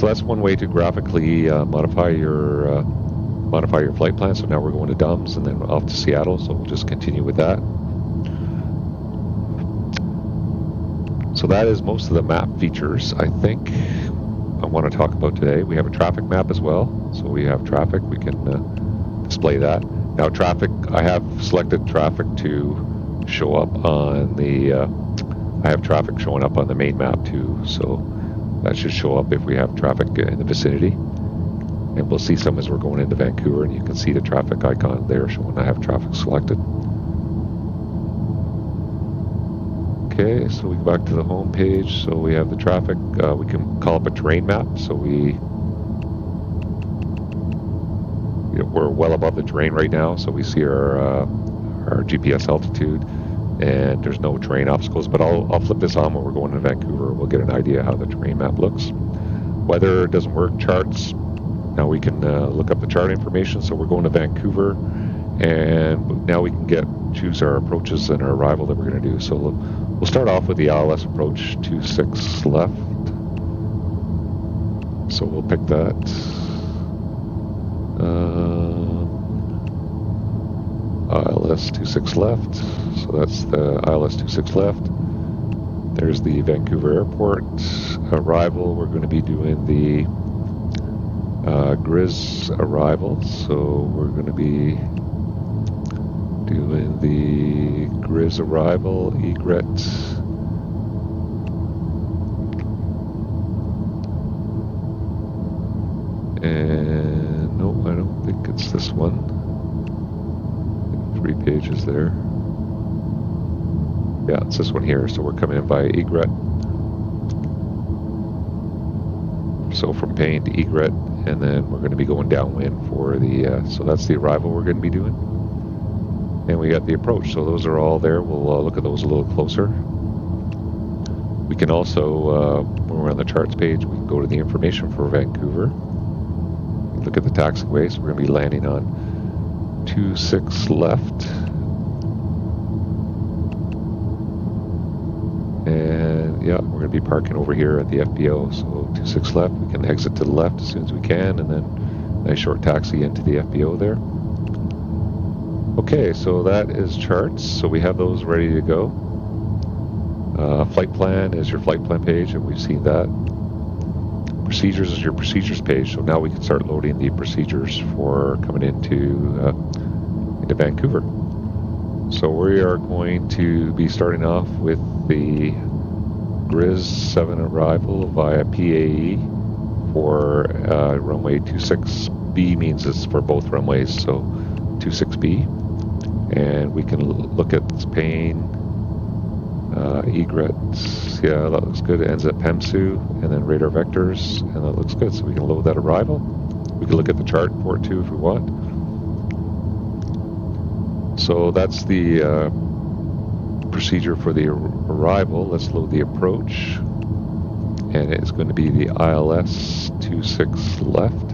that's one way to graphically modify your flight plan. So now we're going to DUMS and then off to Seattle. So we'll just continue with that. So that is most of the map features I think I want to talk about today. We have a traffic map as well. So we have traffic. We can display that. Now traffic, I have selected traffic to show up on the, I have traffic showing up on the main map too. So that should show up if we have traffic in the vicinity. And we'll see some as we're going into Vancouver, and you can see the traffic icon there showing I have traffic selected. Okay, so we go back to the home page. So we have the traffic. We can call up a terrain map. So we're well above the terrain right now. So we see our GPS altitude, and there's no terrain obstacles. But I'll flip this on when we're going to Vancouver. We'll get an idea how the terrain map looks. Weather doesn't work. Charts. Now we can look up the chart information. So we're going to Vancouver, and now we can choose our approaches and our arrival that we're going to do. So we'll start off with the ILS approach 26 left. So we'll pick that. ILS 26 left. So that's the ILS 26 left. There's the Vancouver Airport arrival. We're going to be doing the Grizz arrival. So we're going to be doing the Grizz arrival, egret. And no, I don't think it's this one. 3 pages there. Yeah, it's this one here. So we're coming in by egret. So from Payne to egret, and then we're going to be going downwind for the, so that's the arrival we're going to be doing. And we got the approach, so those are all there. We'll look at those a little closer. We can also, when we're on the charts page, we can go to the information for Vancouver. Look at the taxiway, so we're going to be landing on 26 left. And yeah, we're going to be parking over here at the FBO, so 26 left. We can exit to the left as soon as we can, and then nice short taxi into the FBO there. Okay, so that is charts. So we have those ready to go. Flight plan is your flight plan page, and we've seen that. Procedures is your procedures page. So now we can start loading the procedures for coming into Vancouver. So we are going to be starting off with the Grizz 7 arrival via PAE for runway 26B means it's for both runways, so 26B. And we can look at Spain, egrets. Yeah, that looks good. It ends at PEMSU, and then radar vectors, and that looks good. So we can load that arrival. We can look at the chart for it too if we want. So that's the procedure for the arrival. Let's load the approach, and it's going to be the ILS 26 left,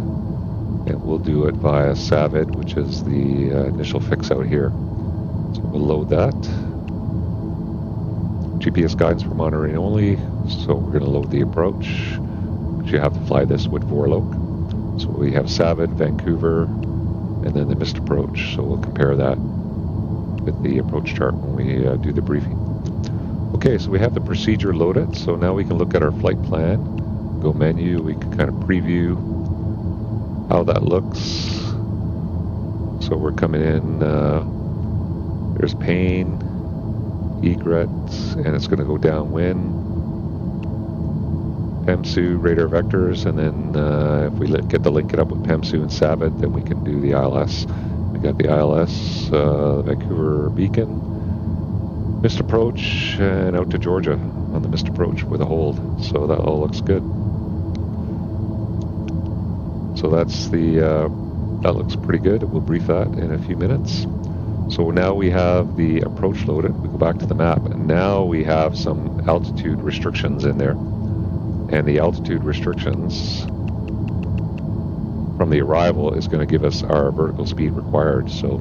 and we'll do it via SAVID, which is the initial fix out here. So we'll load that. GPS guidance for monitoring only, so we're going to load the approach. You have to fly this with Vorlok. So we have SAVID, Vancouver, and then the missed approach. So we'll compare that with the approach chart when we do the briefing. Okay, so we have the procedure loaded. So now we can look at our flight plan. Go menu, we can kind of preview how that looks. So we're coming in, there's Pain, egrets, and it's going to go downwind. PEMSU, radar vectors, and then if we get to link it up with PEMSU and SAVID, then we can do the ILS. We got the ILS, Vancouver beacon, missed approach, and out to Georgia on the missed approach with a hold. So that all looks good. So that's that looks pretty good. We'll brief that in a few minutes. So now we have the approach loaded. We go back to the map, and now we have some altitude restrictions in there. And the altitude restrictions from the arrival is going to give us our vertical speed required. So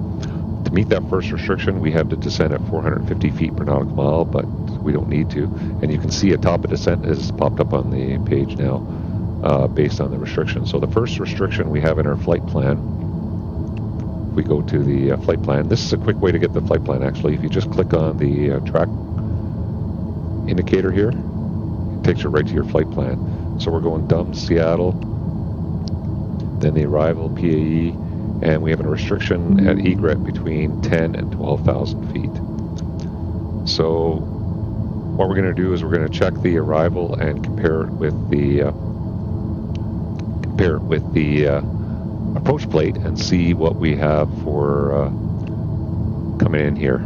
to meet that first restriction, we have to descend at 450 feet per nautical mile, but we don't need to. And you can see a top of descent is popped up on the page now based on the restrictions. So the first restriction we have in our flight plan, if we go to the flight plan, this is a quick way to get the flight plan actually. If you just click on the track indicator here, it takes you right to your flight plan. So we're going Dum, Seattle, then the arrival, PAE, and we have a restriction at egret between 10 and 12,000 feet. So what we're going to do is we're going to check the arrival and compare it with the approach plate and see what we have for coming in here.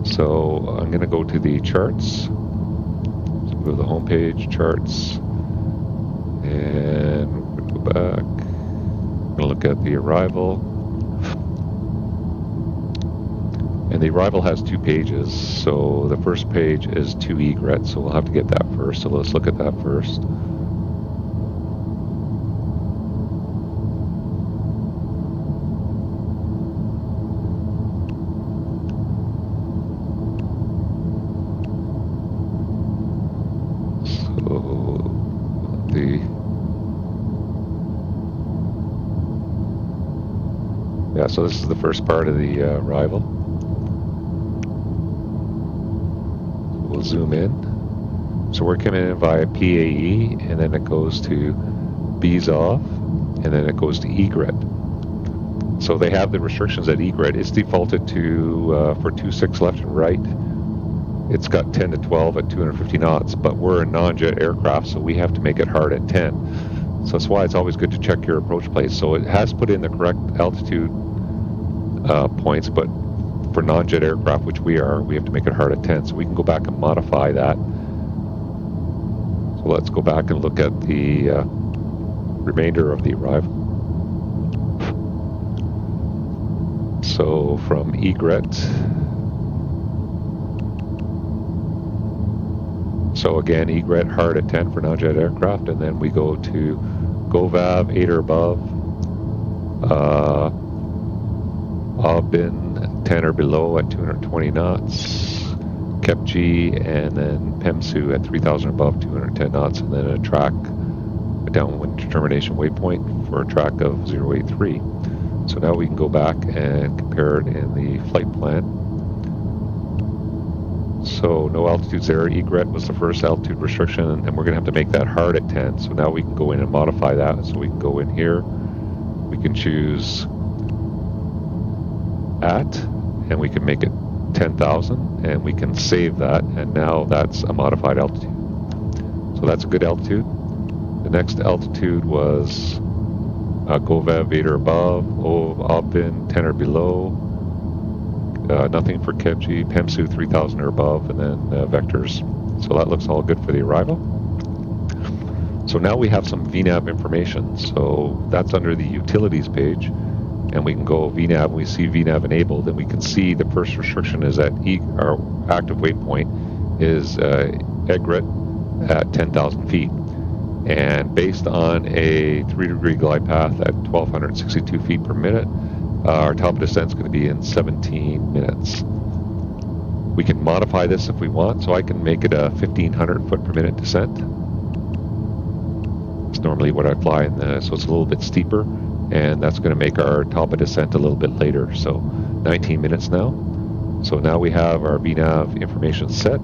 So I'm going to go to the charts. So go to the home page, charts, and go back. I'm going to look at the arrival. And the arrival has two pages. So the first page is to egret, so we'll have to get that first. So let's look at that first. So this is the first part of the arrival. We'll zoom in. So we're coming in via PAE, and then it goes to BZOF, and then it goes to egret. So they have the restrictions at egret. It's defaulted to, for 26 left and right, it's got 10 to 12 at 250 knots, but we're a non-jet aircraft, so we have to make it hard at 10. So that's why it's always good to check your approach plate. So it has put in the correct altitude points, but for non-jet aircraft, which we are, we have to make it hard at 10. So we can go back and modify that. So let's go back and look at the remainder of the arrival. So from egret, so again, egret hard at 10 for non-jet aircraft, and then we go to GoVav 8 or above, Aubin 10 or below at 220 knots, KPG, and then PEMSU at 3,000 above 210 knots, and then a track, a downwind determination waypoint for a track of 083. So now we can go back and compare it in the flight plan. So no altitudes there. Egret was the first altitude restriction, and we're going to have to make that hard at 10. So now we can go in and modify that. So we can go in here. We can choose at, and we can make it 10,000, and we can save that, and now that's a modified altitude. So that's a good altitude. The next altitude was GoVav 8 or above, Aubin 10 or below, nothing for KPDX, PEMSU 3000 or above, and then vectors. So that looks all good for the arrival. So now we have some VNAV information. So that's under the utilities page, and we can go VNAV, and we see VNAV enabled, and we can see the first restriction is at our active waypoint is egret at 10,000 feet. And based on a 3-degree glide path at 1,262 feet per minute, our top of descent is going to be in 17 minutes. We can modify this if we want, so I can make it a 1,500 foot per minute descent. It's normally what I fly in so it's a little bit steeper, and that's going to make our top of descent a little bit later. So 19 minutes now. So now we have our VNAV information set,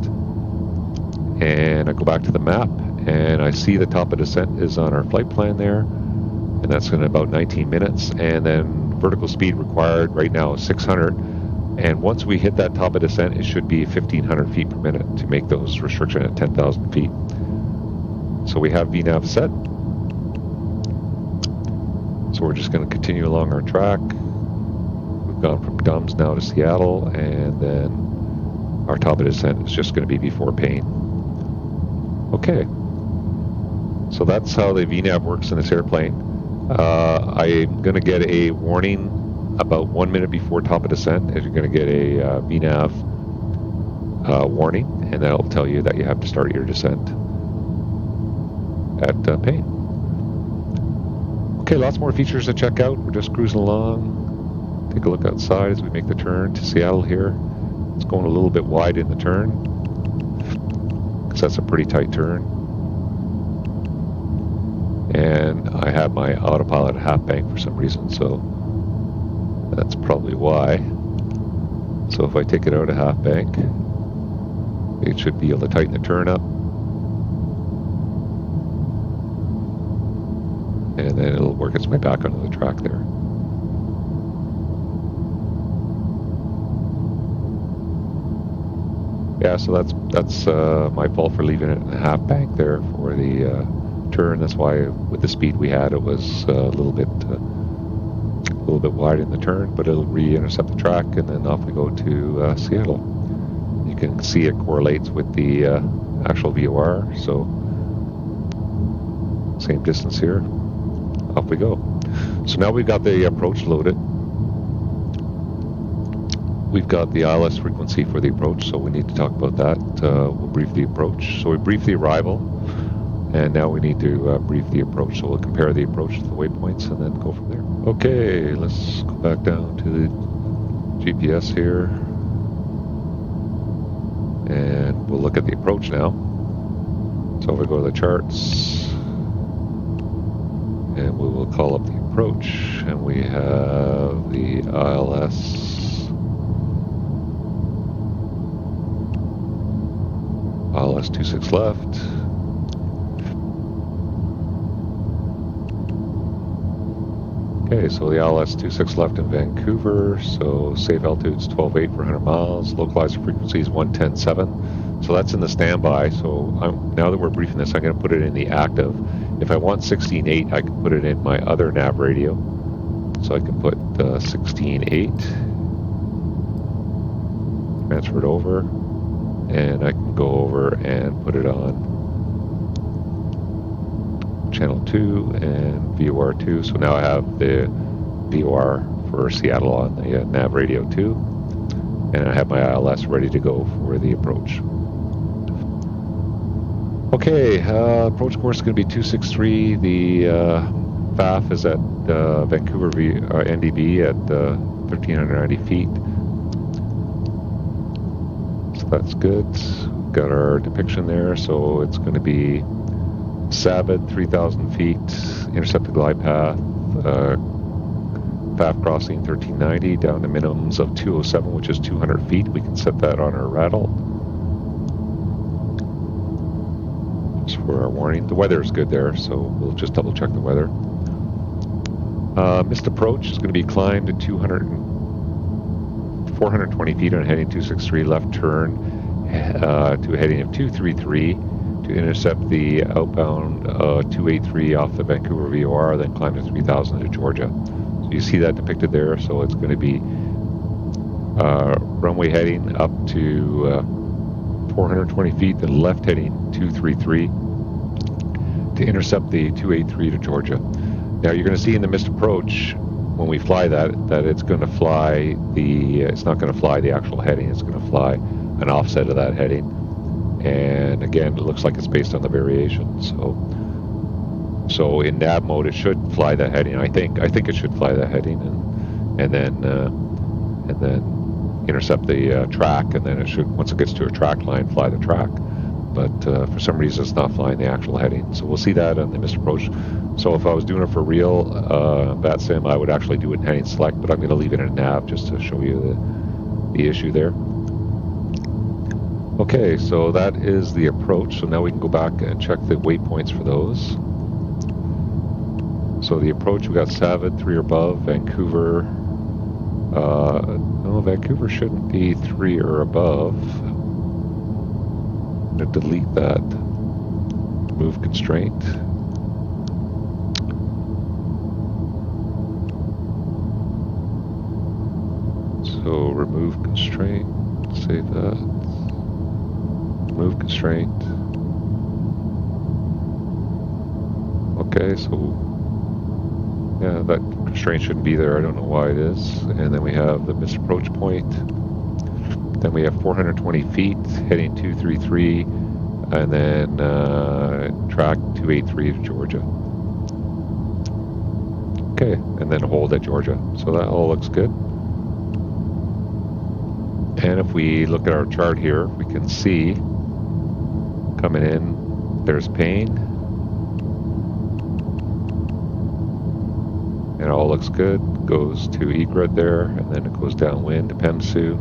and I go back to the map, and I see the top of descent is on our flight plan there, and that's in about 19 minutes. And then vertical speed required right now is 600, and once we hit that top of descent, it should be 1,500 feet per minute to make those restriction at 10,000 feet. So we have VNAV set. So we're just going to continue along our track. We've gone from Dumbs now to Seattle, and then our top of descent is just going to be before Payne. Okay. So that's how the VNAV works in this airplane. I'm going to get a warning about 1 minute before top of descent, as you're going to get a VNAV warning, and that'll tell you that you have to start your descent at Payne. Okay, lots more features to check out. We're just cruising along. Take a look outside as we make the turn to Seattle here. It's going a little bit wide in the turn, because that's a pretty tight turn. And I have my autopilot at half bank for some reason, so that's probably why. So if I take it out of half bank, it should be able to tighten the turn up. And then it'll work its way back onto the track there. Yeah, so that's my fault for leaving it in a half bank there for the turn. That's why with the speed we had, it was a little bit wide in the turn, but it'll re-intercept the track, and then off we go to Seattle. You can see it correlates with the actual VOR, so same distance here. Off we go. So now we've got the approach loaded. We've got the ILS frequency for the approach, so we need to talk about that. We'll brief the approach. So we brief the arrival, and now we need to brief the approach. So we'll compare the approach to the waypoints and then go from there. Okay, let's go back down to the GPS here, and we'll look at the approach now. So if we go to the charts, and we will call up the approach, and we have the ILS 26 left. Okay, so the ILS 26 left in Vancouver, so safe altitude is 12.8 for 100 miles, localizer frequency is 110.7. So that's in the standby. So now that we're briefing this, I'm going to put it in the active. If I want 16.8, I can put it in my other nav radio. So I can put 16.8, transfer it over, and I can go over and put it on channel 2 and VOR 2. So now I have the VOR for Seattle on the nav radio 2, and I have my ILS ready to go for the approach. Okay, approach course is going to be 263. The FAF is at Vancouver NDB at 1,390 feet. So that's good. Got our depiction there. So it's going to be SAVID 3,000 feet, intercepted glide path, FAF crossing 1,390 down to minimums of 207, which is 200 feet. We can set that on our rattle. For our warning. The weather is good there, so we'll just double check the weather. Missed approach is going to be climbed to 420 feet on heading 263, left turn to a heading of 233 to intercept the outbound 283 off the Vancouver VOR, then climb to 3,000 to Georgia. So you see that depicted there, so it's going to be runway heading up to 420 feet, then left heading 233 to intercept the 283 to Georgia. Now you're going to see in the missed approach when we fly that it's going to fly it's not going to fly the actual heading, it's going to fly an offset of that heading. And again, it looks like it's based on the variation. So in nav mode, it should fly that heading. I think it should fly that heading, and then intercept the track, and then it should, once it gets to a track line, fly the track. But for some reason, it's not flying the actual heading. So we'll see that on the missed approach. So if I was doing it for real, VATSIM, I would actually do it in heading select, but I'm going to leave it in nav just to show you the issue there. Okay, so that is the approach. So now we can go back and check the waypoints for those. So the approach, we got Savid 3 or above, Vancouver. No, Vancouver shouldn't be 3 or above. I'm going to delete that. Move constraint. So remove constraint, save that. Remove constraint. Okay, so yeah, that constraint shouldn't be there. I don't know why it is. And then we have the missed approach point. Then we have 420 feet, heading 233, and then track 283 to Georgia. Okay, and then hold at Georgia. So that all looks good. And if we look at our chart here, we can see coming in, there's Payne. And it all looks good. Goes to Egret there, and then it goes downwind to Pemsu.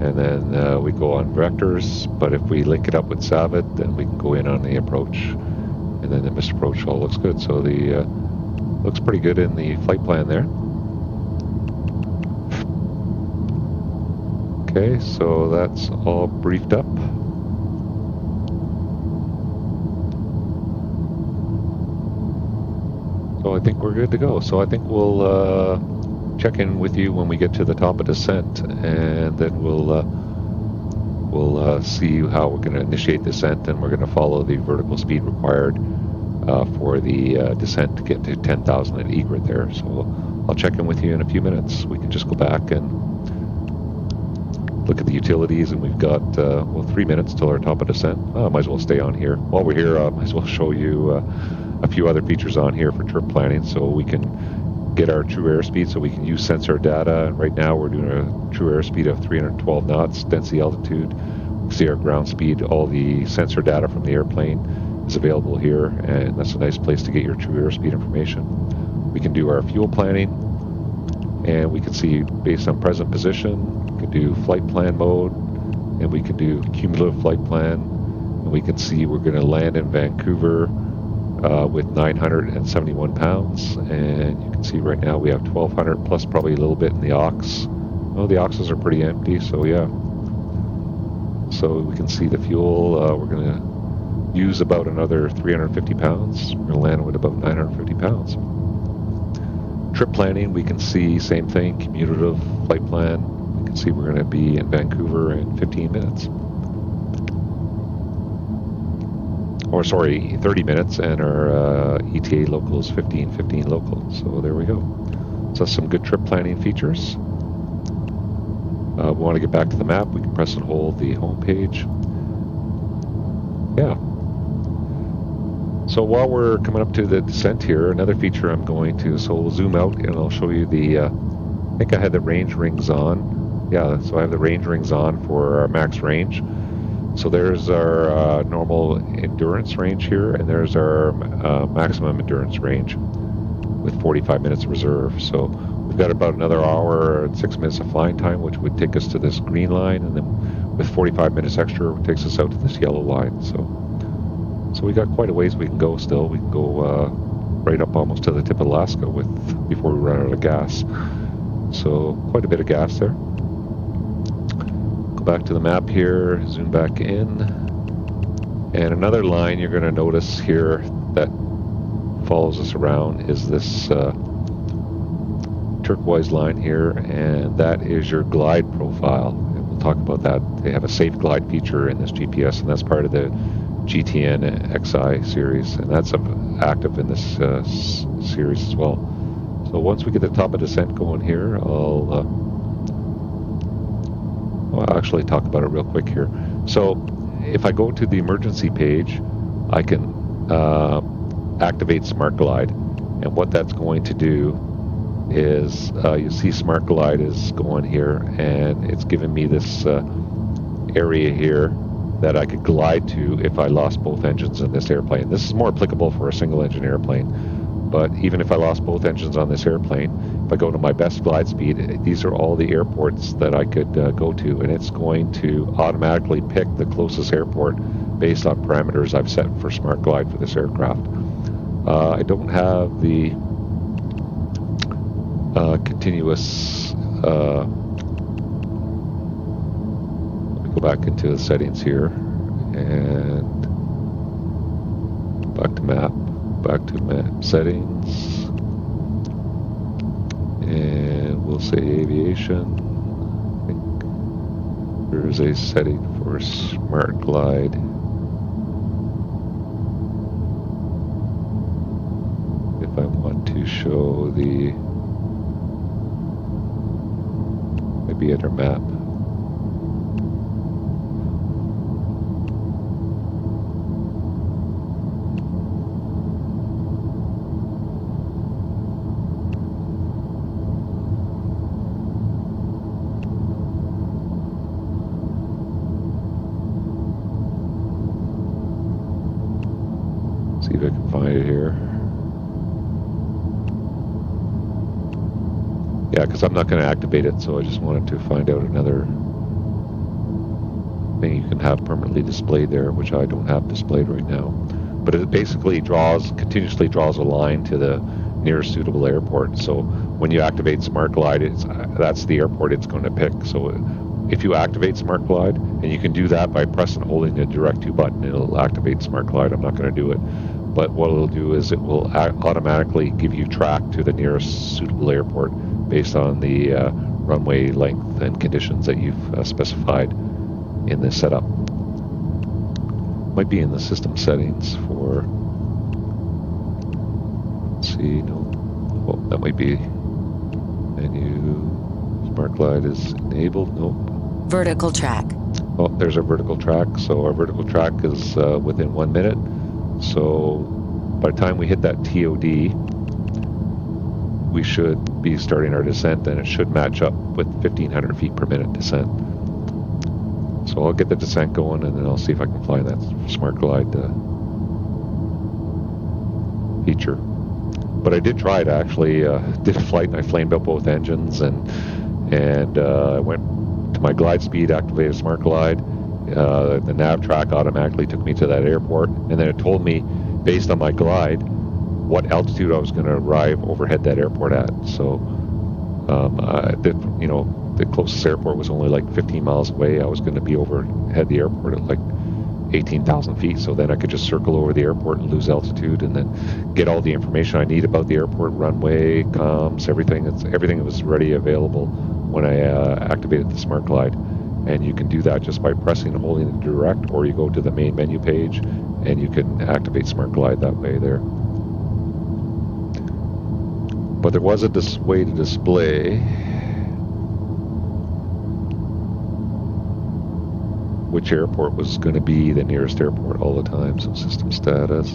And then we go on vectors, but if we link it up with Savid, then we can go in on the approach. And then the missed approach all looks good. So the looks pretty good in the flight plan there. Okay, so that's all briefed up. So I think we're good to go. So I think we'll check in with you when we get to the top of descent, and then we'll see how we're going to initiate descent, and we're going to follow the vertical speed required for the descent to get to 10,000 at Egret there. So I'll check in with you in a few minutes. We can just go back and look at the utilities, and we've got 3 minutes till our top of descent. Might as well stay on here. While we're here, I might as well show you a few other features on here for trip planning, so we can get our true airspeed, so we can use sensor data. And right now we're doing a true airspeed of 312 knots, density altitude. We see our ground speed. All the sensor data from the airplane is available here, and that's a nice place to get your true airspeed information. We can do our fuel planning, and we can see based on present position. We can do flight plan mode, and we can do cumulative flight plan, and we can see we're going to land in Vancouver with 971 pounds, and you can see right now we have 1,200 plus probably a little bit in the aux. Oh, the auxes are pretty empty, so yeah. So we can see the fuel. We're going to use about another 350 pounds. We're going to land with about 950 pounds. Trip planning, we can see same thing, cumulative flight plan. We can see we're going to be in Vancouver in 15 minutes. Or sorry, 30 minutes, and our ETA local is 15 local. So there we go. So that's some good trip planning features. We want to get back to the map. We can press and hold the home page. Yeah. So while we're coming up to the descent here, another feature I'm going to, so we'll zoom out and I'll show you the, I think I had the range rings on. Yeah, so I have the range rings on for our max range. So there's our normal endurance range here, and there's our maximum endurance range with 45 minutes of reserve. So we've got about another hour and 6 minutes of flying time, which would take us to this green line, and then with 45 minutes extra, it takes us out to this yellow line. So we got quite a ways we can go still. We can go right up almost to the tip of Alaska before we run out of gas. So quite a bit of gas there. Go back to the map here, zoom back in. And another line you're going to notice here that follows us around is this turquoise line here, and that is your glide profile. And we'll talk about that. They have a safe glide feature in this GPS, and that's part of the GTN XI series, and that's active in this series as well. So once we get the top of descent going here, I'll actually talk about it real quick here. So if I go to the emergency page, I can activate Smart Glide, and what that's going to do is you see Smart Glide is going here, and it's giving me this area here that I could glide to if I lost both engines in this airplane. This is more applicable for a single engine airplane, but even if I lost both engines on this airplane, if I go to my best glide speed, these are all the airports that I could go to, and it's going to automatically pick the closest airport based on parameters I've set for Smart Glide for this aircraft. I don't have the continuous go back into the settings here, and back to map settings, and we'll say aviation. I think there's a setting for Smart Glide. If I want to show the maybe enter map. See if I can find it here. Yeah, because I'm not going to activate it, so I just wanted to find out another thing you can have permanently displayed there, which I don't have displayed right now. But it basically continuously draws a line to the nearest suitable airport. So when you activate Smart Glide, that's the airport it's going to pick. So if you activate Smart Glide, and you can do that by pressing and holding the direct 2 button, it'll activate Smart Glide. I'm not going to do it. But what it'll do is it will automatically give you track to the nearest suitable airport based on the runway length and conditions that you've specified in this setup. Might be in the system settings for, let's see, no, oh, that might be menu, Smart Glide is enabled, nope. Vertical track. Oh, there's our vertical track. So our vertical track is within 1 minute. So by the time we hit that TOD, we should be starting our descent, and it should match up with 1,500 feet per minute descent. So I'll get the descent going, and then I'll see if I can fly that Smart Glide feature. But I did try it actually. Did a flight, and I flamed out both engines, and I went to my glide speed, activated Smart Glide. The nav track automatically took me to that airport, and then it told me, based on my glide, what altitude I was going to arrive overhead that airport at. So, the closest airport was only like 15 miles away. I was going to be overhead the airport at like 18,000 feet. So then I could just circle over the airport and lose altitude, and then get all the information I need about the airport, runway, comms, everything. Everything was ready, available when I activated the Smart Glide. And you can do that just by pressing and holding the direct, or you go to the main menu page and you can activate Smart Glide that way there. But there was a way to display which airport was going to be the nearest airport all the time. So system status.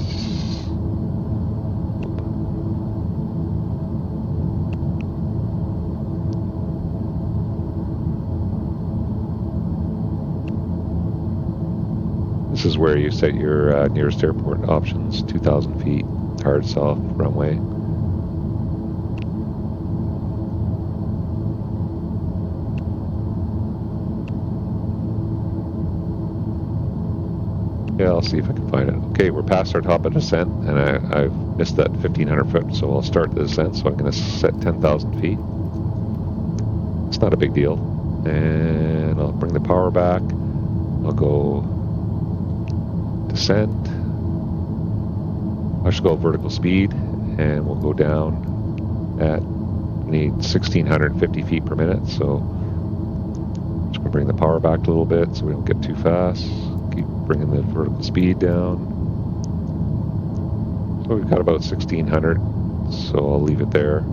This is where you set your nearest airport options, 2,000 feet, hard, soft, runway. Yeah, I'll see if I can find it. Okay, we're past our top of descent, and I've missed that 1,500 foot, so I'll start the descent. So I'm going to set 10,000 feet. It's not a big deal. And I'll bring the power back. I'll go descent. I should go vertical speed, and we'll go down at need 1,650 feet per minute, so just going to bring the power back a little bit so we don't get too fast. Keep bringing the vertical speed down. So we've got about 1,600, so I'll leave it there.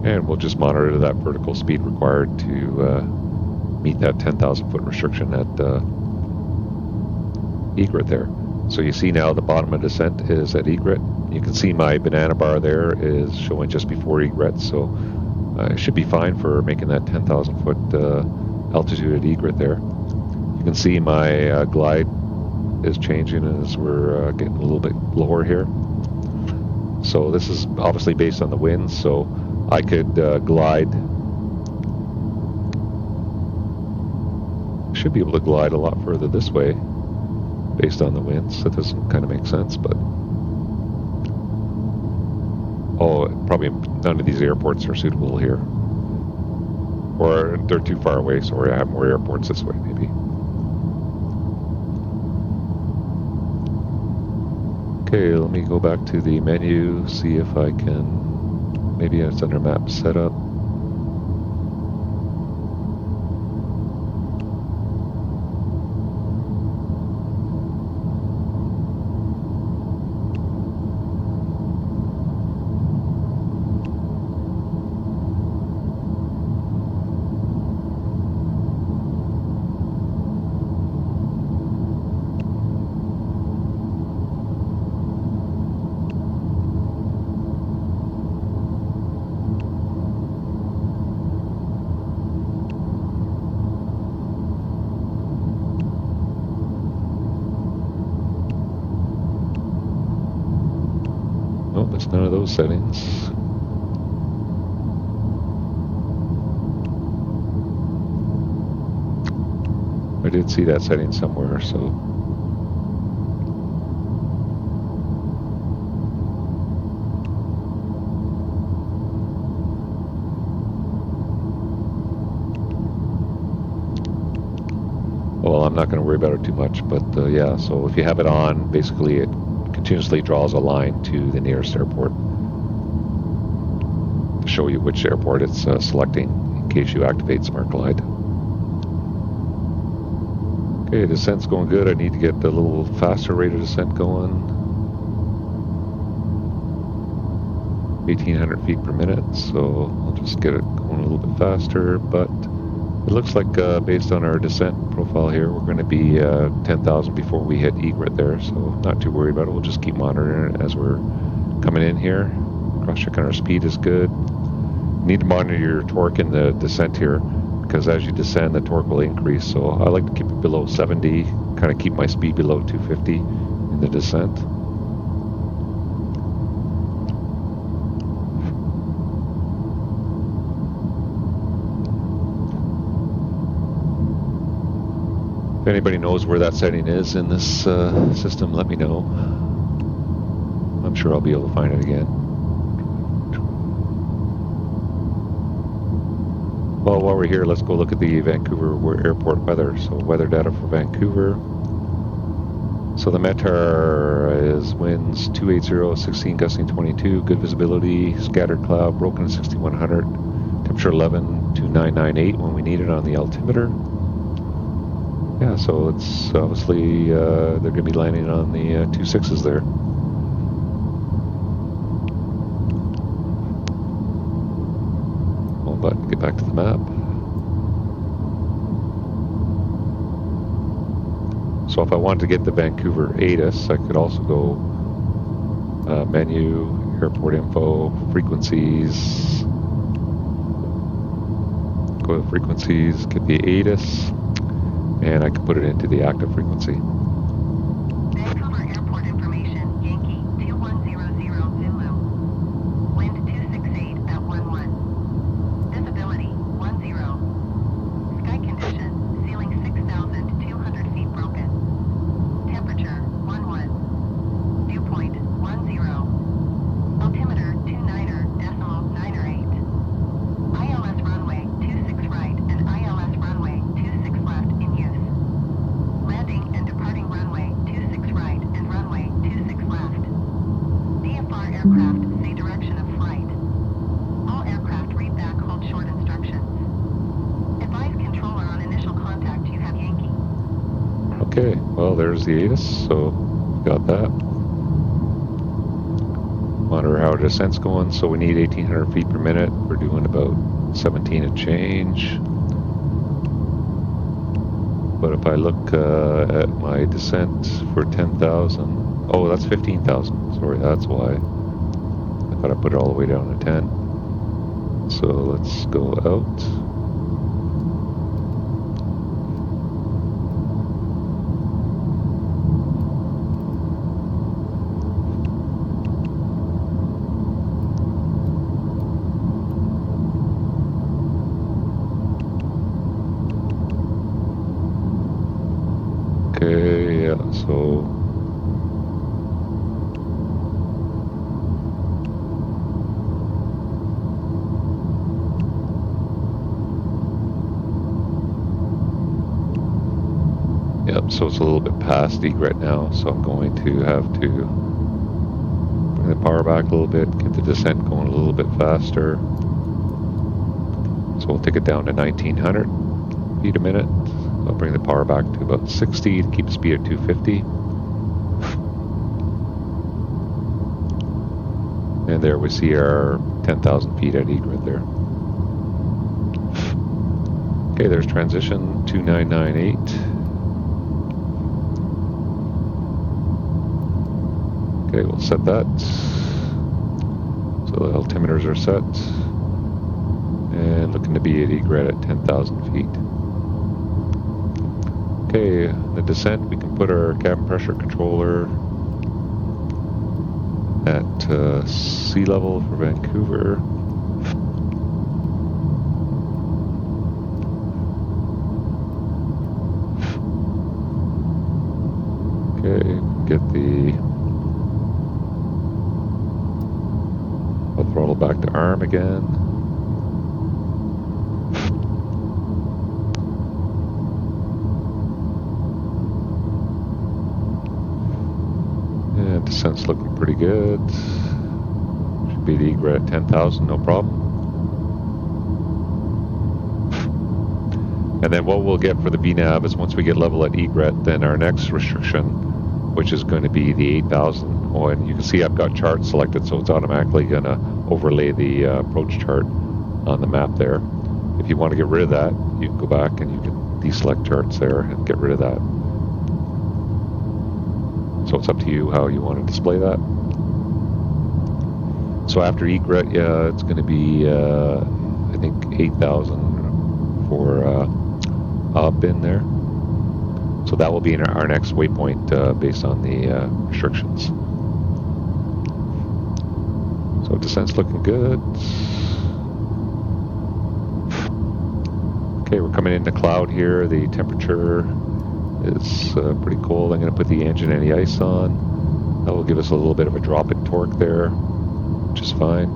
And we'll just monitor that vertical speed required to meet that 10,000 foot restriction at egret there. So you see now the bottom of descent is at egret. You can see my banana bar there is showing just before egret, so it should be fine for making that 10,000 foot altitude at egret there. You can see my glide is changing as we're getting a little bit lower here. So this is obviously based on the winds, so I could glide. Should be able to glide a lot further this way based on the winds. That doesn't kind of make sense, but probably none of these airports are suitable here, or they're too far away. So I have more airports this way, maybe. Okay, let me go back to the menu, see if I can, maybe it's under map setup. Nope, it's none of those settings. I did see that setting somewhere, so. Well, I'm not going to worry about it too much, but yeah, so if you have it on, basically it continuously draws a line to the nearest airport to show you which airport it's selecting in case you activate Smart Glide. Okay, descent's going good. I need to get a little faster rate of descent going. 1,800 feet per minute, so I'll just get it going a little bit faster, but it looks like based on our descent profile here, we're going to be 10,000 before we hit egret there, so not too worried about it. We'll just keep monitoring it as we're coming in here. Cross-checking our speed is good. You need to monitor your torque in the descent here, because as you descend, the torque will increase. So I like to keep it below 70, kind of keep my speed below 250 in the descent. If anybody knows where that setting is in this system, let me know. I'm sure I'll be able to find it again. Well, while we're here, let's go look at the Vancouver airport weather. So weather data for Vancouver. So the METAR is winds 280, 16 gusting 22, good visibility, scattered cloud, broken 6100, temperature 11 to 998 when we need it on the altimeter. Yeah, so it's obviously they're going to be landing on the 26s there. Home button, get back to the map. So if I wanted to get the Vancouver ATIS, I could also go menu, airport info, frequencies. Go to frequencies, get the ATIS. And I can put it into the active frequency. Vancouver Airport information, Yankee 2100 Zulu. Wind 268 at 11. Visibility 10. Sky condition, ceiling 6,200 feet broken. Temperature 11. Dew point 10. Altimeter 29.908. ILS runway 26 right and ILS runway 26 left in use. Landing and departing Okay, well, there's the ATIS, so got that. Monitor how descent's going, so we need 1,800 feet per minute. We're doing about 17 and change. But if I look at my descent for 10,000, oh, that's 15,000. Sorry, that's why. I thought I put it all the way down to 10. So let's go out. Okay, yeah, so yep, so it's a little bit past egret now, so I'm going to have to bring the power back a little bit, get the descent going a little bit faster. So we'll take it down to 1,900 feet a minute. I'll bring the power back to about 60 to keep the speed at 250. And there we see our 10,000 feet at egret there. Okay, there's transition 2998. Okay, we'll set that. So the altimeters are set. And looking to be at egret at 10,000 feet. Okay, the descent, we can put our cabin pressure controller at sea level for Vancouver. Okay, get the I'll throttle back to arm again. Yeah, descent's looking pretty good. Should be the egret at 10,000, no problem. And then what we'll get for the VNAV is once we get level at egret, then our next restriction, which is going to be the 8,000. Oh, and you can see I've got charts selected, so it's automatically going to overlay the approach chart on the map there. If you want to get rid of that, you can go back and you can deselect charts there and get rid of that. So it's up to you how you want to display that. So after egret, yeah, it's going to be, I think, 8,000 for up in there. So that will be in our next waypoint based on the restrictions. So descent's looking good. Okay, we're coming into cloud here. The temperature is pretty cold. I'm going to put the engine and the ice on. That will give us a little bit of a drop in torque there, which is fine.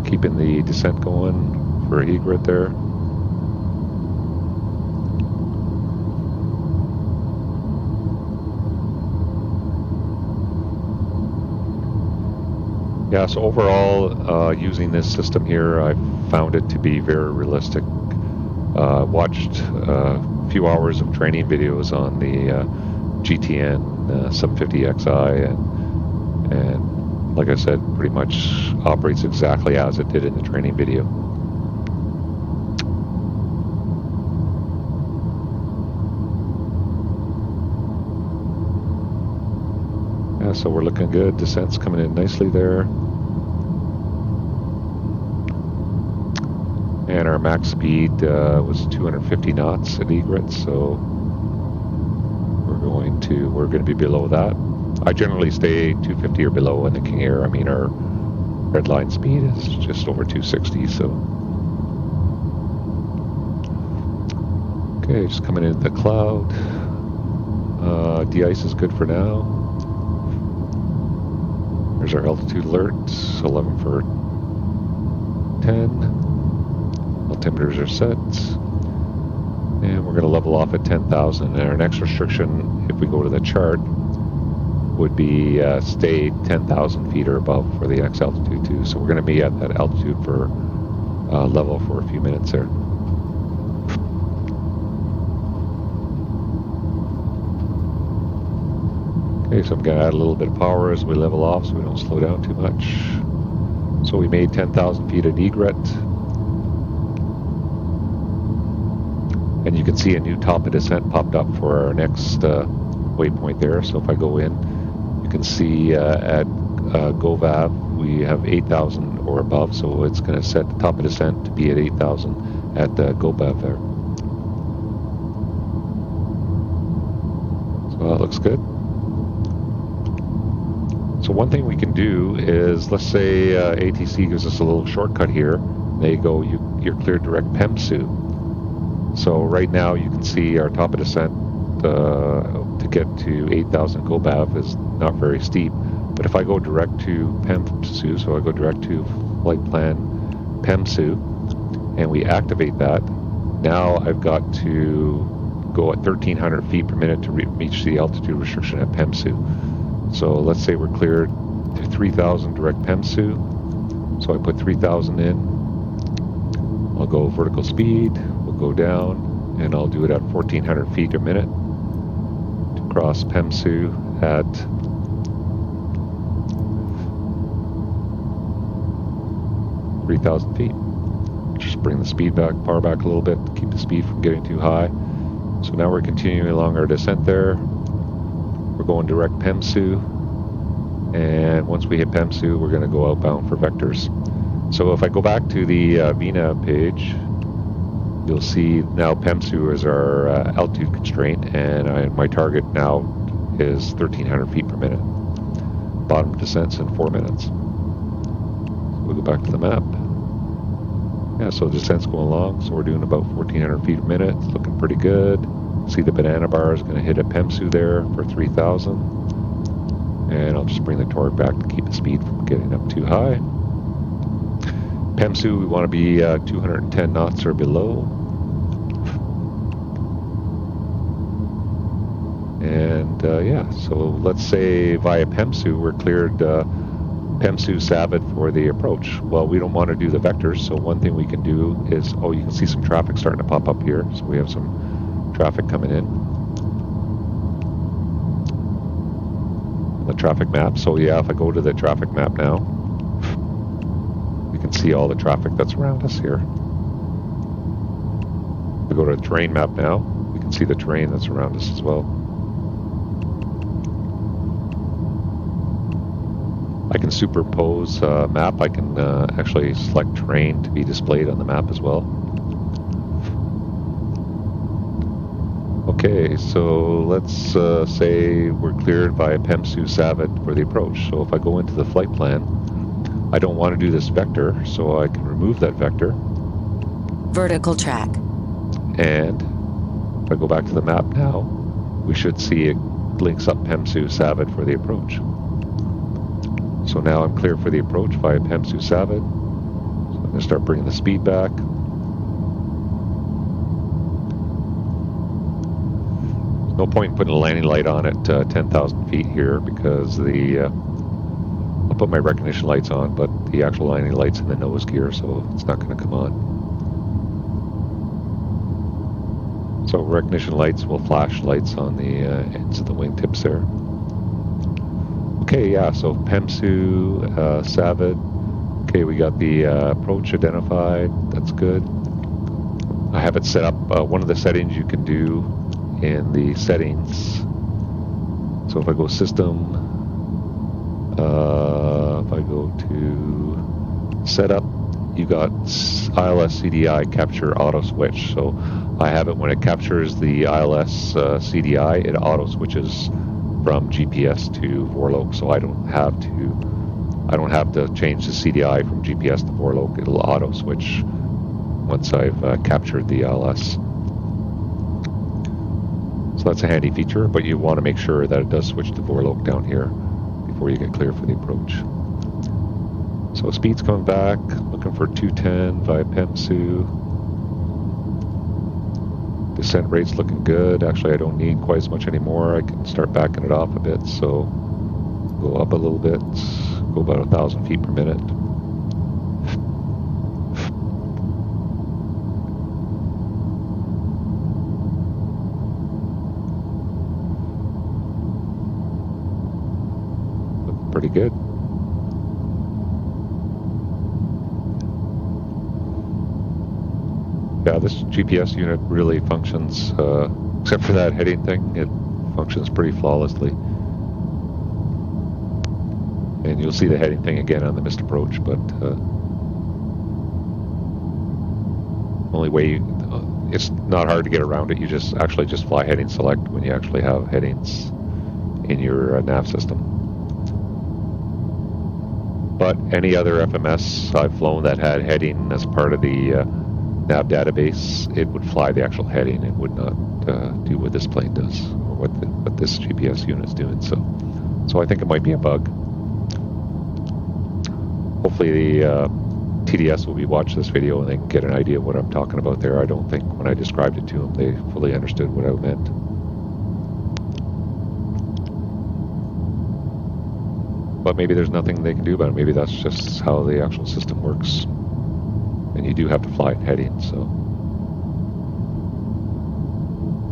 Keeping the descent going for egret there. Yeah, so overall, using this system here, I found it to be very realistic. Watched a few hours of training videos on the GTN 750Xi, and like I said, pretty much operates exactly as it did in the training video. Yeah, so we're looking good. Descent's coming in nicely there. And our max speed was 250 knots at egret, so we're going to be below that. I generally stay 250 or below in the King Air. I mean, our red line speed is just over 260, so. Okay, just coming into the cloud. De-ice is good for now. There's our altitude alert, 11 for 10. Altimeters are set. And we're going to level off at 10,000. And our next restriction, if we go to the chart, would be stay 10,000 feet or above for the next altitude too. So we're going to be at that altitude for level for a few minutes there. Okay, so I'm going to add a little bit of power as we level off so we don't slow down too much. So we made 10,000 feet of egret. And you can see a new top of descent popped up for our next waypoint there. So if I go in, you can see at GoVav we have 8,000 or above. So it's going to set the top of descent to be at 8,000 at GoVav there. So that looks good. So one thing we can do is, let's say ATC gives us a little shortcut here. They go, you're cleared direct PEMSU. So right now you can see our top of descent to get to 8,000 GoVav is not very steep. But if I go direct to PEMSU, so I go direct to flight plan PEMSU, and we activate that, now I've got to go at 1,300 feet per minute to reach the altitude restriction at PEMSU. So let's say we're cleared to 3,000 direct PEMSU. So I put 3,000 in. I'll go vertical speed. We'll go down, and I'll do it at 1,400 feet a minute to cross PEMSU at 3,000 feet. Just bring the speed back, power back a little bit, keep the speed from getting too high. So now we're continuing along our descent there. We're going direct PEMSU, and once we hit PEMSU, we're going to go outbound for vectors. So if I go back to the VNAV page, you'll see now PEMSU is our altitude constraint, and my target now is 1,300 feet per minute. Bottom descent's in 4 minutes. So we'll go back to the map. Yeah, so the descent's going along, so we're doing about 1,400 feet a minute. It's looking pretty good. See the banana bar is going to hit a PEMSU there for 3,000. And I'll just bring the torque back to keep the speed from getting up too high. PEMSU, we want to be 210 knots or below. And yeah, so let's say via PEMSU, we're cleared PEMSU SAVID for the approach. Well, we don't want to do the vectors, so one thing we can do is, oh, you can see some traffic starting to pop up here. So we have some traffic coming in. The traffic map. So yeah, if I go to the traffic map now, you can see all the traffic that's around us here. If we go to the terrain map now, we can see the terrain that's around us as well. I can superpose a map. I can actually select terrain to be displayed on the map as well. Okay, so let's say we're cleared via PEMSU SAVID for the approach. So if I go into the flight plan, I don't want to do this vector, so I can remove that vector. Vertical track. And if I go back to the map now, we should see it links up PEMSU SAVID for the approach. So now I'm clear for the approach via PEMSU SAVID. So I'm going to start bringing the speed back. No point in putting a landing light on at 10,000 feet here because I'll put my recognition lights on, but the actual landing light's in the nose gear, so it's not going to come on. So recognition lights will flash lights on the ends of the wingtips there. Okay, yeah, so PEMSU, SAVID. Okay, we got the approach identified. That's good. I have it set up. One of the settings you can do in the settings. So if I go system, if I go to setup, you got ILS CDI capture auto switch. So I have it when it captures the ILS CDI, it auto switches from GPS to Vorlok. So I don't have to change the CDI from GPS to Vorlok. It'll auto switch once I've captured the ILS. So that's a handy feature, but you want to make sure that it does switch to Vorlok down here before you get clear for the approach. So speed's coming back, looking for 210 via PEMSU. Descent rate's looking good. Actually, I don't need quite as much anymore. I can start backing it off a bit, so go up a little bit, go about 1,000 feet per minute. pretty good. Yeah, this GPS unit really functions, except for that heading thing, it functions pretty flawlessly. And you'll see the heading thing again on the missed approach, but only way, it's not hard to get around it. You just actually just fly heading select when you actually have headings in your nav system. But any other FMS I've flown that had heading as part of the nav database, it would fly the actual heading. It would not do what this plane does, or what this GPS unit is doing. So I think it might be a bug. Hopefully the TDS will be watching this video and they can get an idea of what I'm talking about there. I don't think when I described it to them they fully understood what I meant. But maybe there's nothing they can do about it. Maybe that's just how the actual system works. And you do have to fly it heading, so.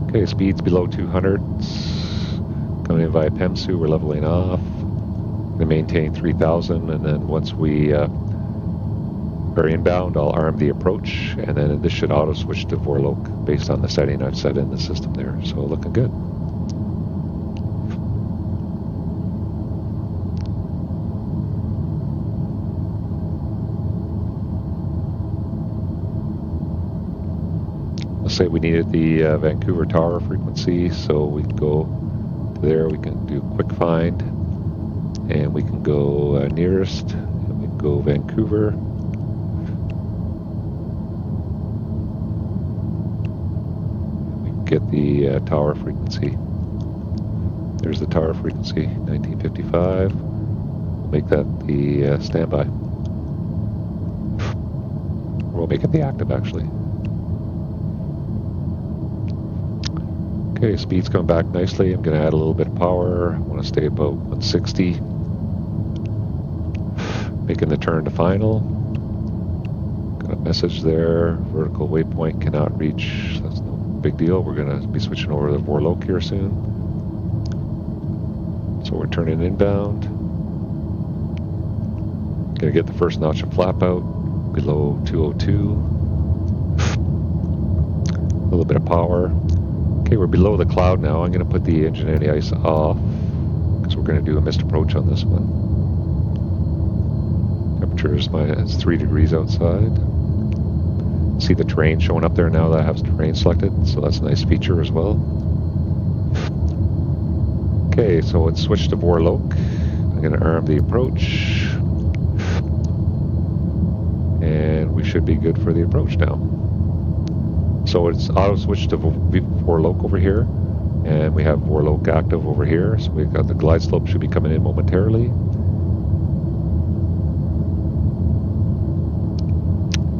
Okay, speeds below 200. Coming in via PEMSU, we're leveling off. Going to maintain 3,000, and then once we are inbound, I'll arm the approach, and then this should auto switch to Vorlok based on the setting I've set in the system there. So looking good. Let's say we needed the Vancouver tower frequency, so we can go to there. We can do quick find, and we can go nearest, and we can go Vancouver. Get the tower frequency. There's the tower frequency, 1955. We'll make that the standby. We'll make it the active, actually. Okay, speed's coming back nicely. I'm going to add a little bit of power. I want to stay about 160. Making the turn to final. Got a message there. Vertical waypoint cannot reach. That's no big deal. We're going to be switching over to the Vorlok here soon. So we're turning inbound. Going to get the first notch of flap out below 202. A little bit of power. Okay, we're below the cloud now. I'm going to put the engine anti-ice off because we're going to do a missed approach on this one. Temperature is minus 3 degrees outside. See the terrain showing up there now that I have terrain selected, so that's a nice feature as well. Okay, so it's switched to Vorlok. I'm going to arm the approach. And we should be good for the approach now. So it's auto switched to Vorlok over here. And we have Vorlok active over here. So we've got the glide slope should be coming in momentarily.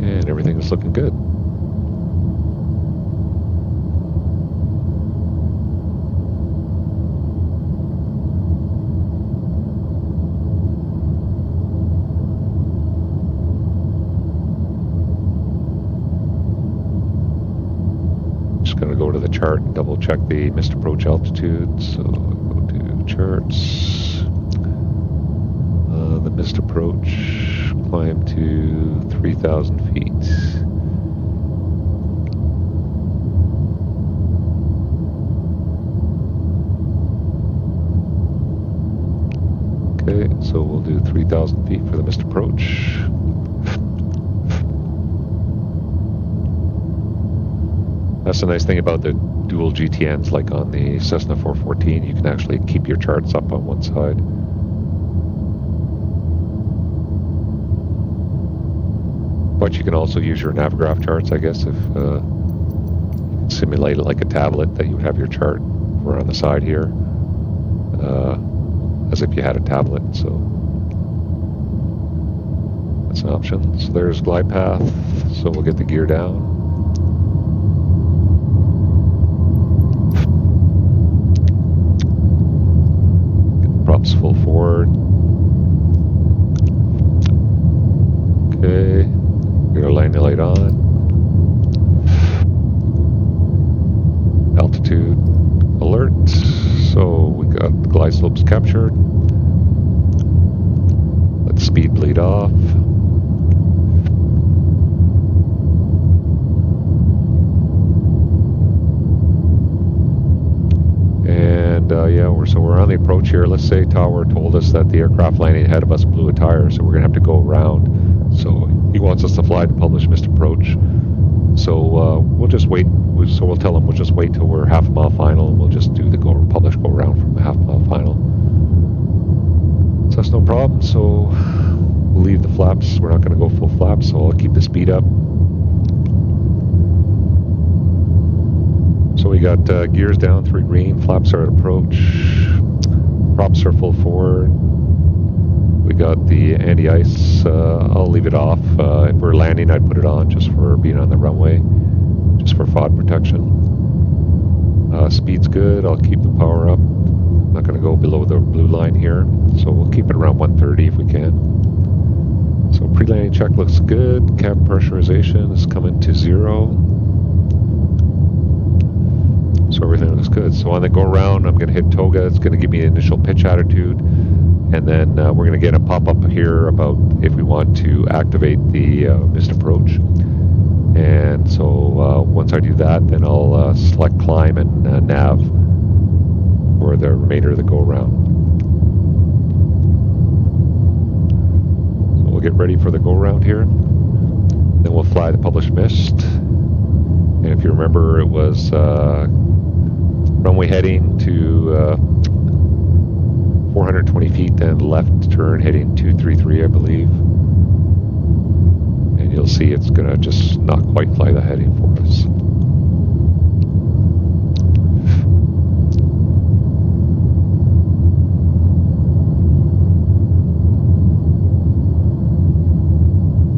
And everything is looking good. Just going to go to the chart and double check the missed approach altitude. So go to charts. The missed approach climb to 3,000 feet. Okay, so we'll do 3,000 feet for the missed approach. That's the nice thing about the dual GTNs, like on the Cessna 414, you can actually keep your charts up on one side. But you can also use your Navigraph charts, I guess, if simulate it like a tablet, that you would have your chart over on the side here, as if you had a tablet. So that's an option. So there's glide path. So we'll get the gear down. Get the props full forward. Okay. Get our landing light on. Altitude alert. So we got the glide slopes captured. approach here. Let's say Tower told us that the aircraft landing ahead of us blew a tire, so we're going to have to go around. So he wants us to fly the published missed approach. So we'll just wait. So we'll tell him we'll just wait till we're half a mile final, and we'll just do the published go around from the half mile final. So that's no problem. So we'll leave the flaps. We're not going to go full flaps, so I'll keep the speed up. So we got gears down, 3 green, flaps are at approach, props are full forward. We got the anti-ice, I'll leave it off. If we're landing, I'd put it on just for being on the runway, just for FOD protection. Speed's good, I'll keep the power up. I'm not going to go below the blue line here, so we'll keep it around 130 if we can. So pre-landing check looks good, cabin pressurization is coming to 0. So everything looks good. So on the go around, I'm going to hit toga. It's going to give me an initial pitch attitude. And then we're going to get a pop-up here about if we want to activate the missed approach. And so once I do that, then I'll select climb and nav for the remainder of the go around. So we'll get ready for the go around here. Then we'll fly the published missed. And if you remember, it was runway heading to 420 feet, then left turn heading 233, I believe. And you'll see it's going to just not quite fly the heading for us.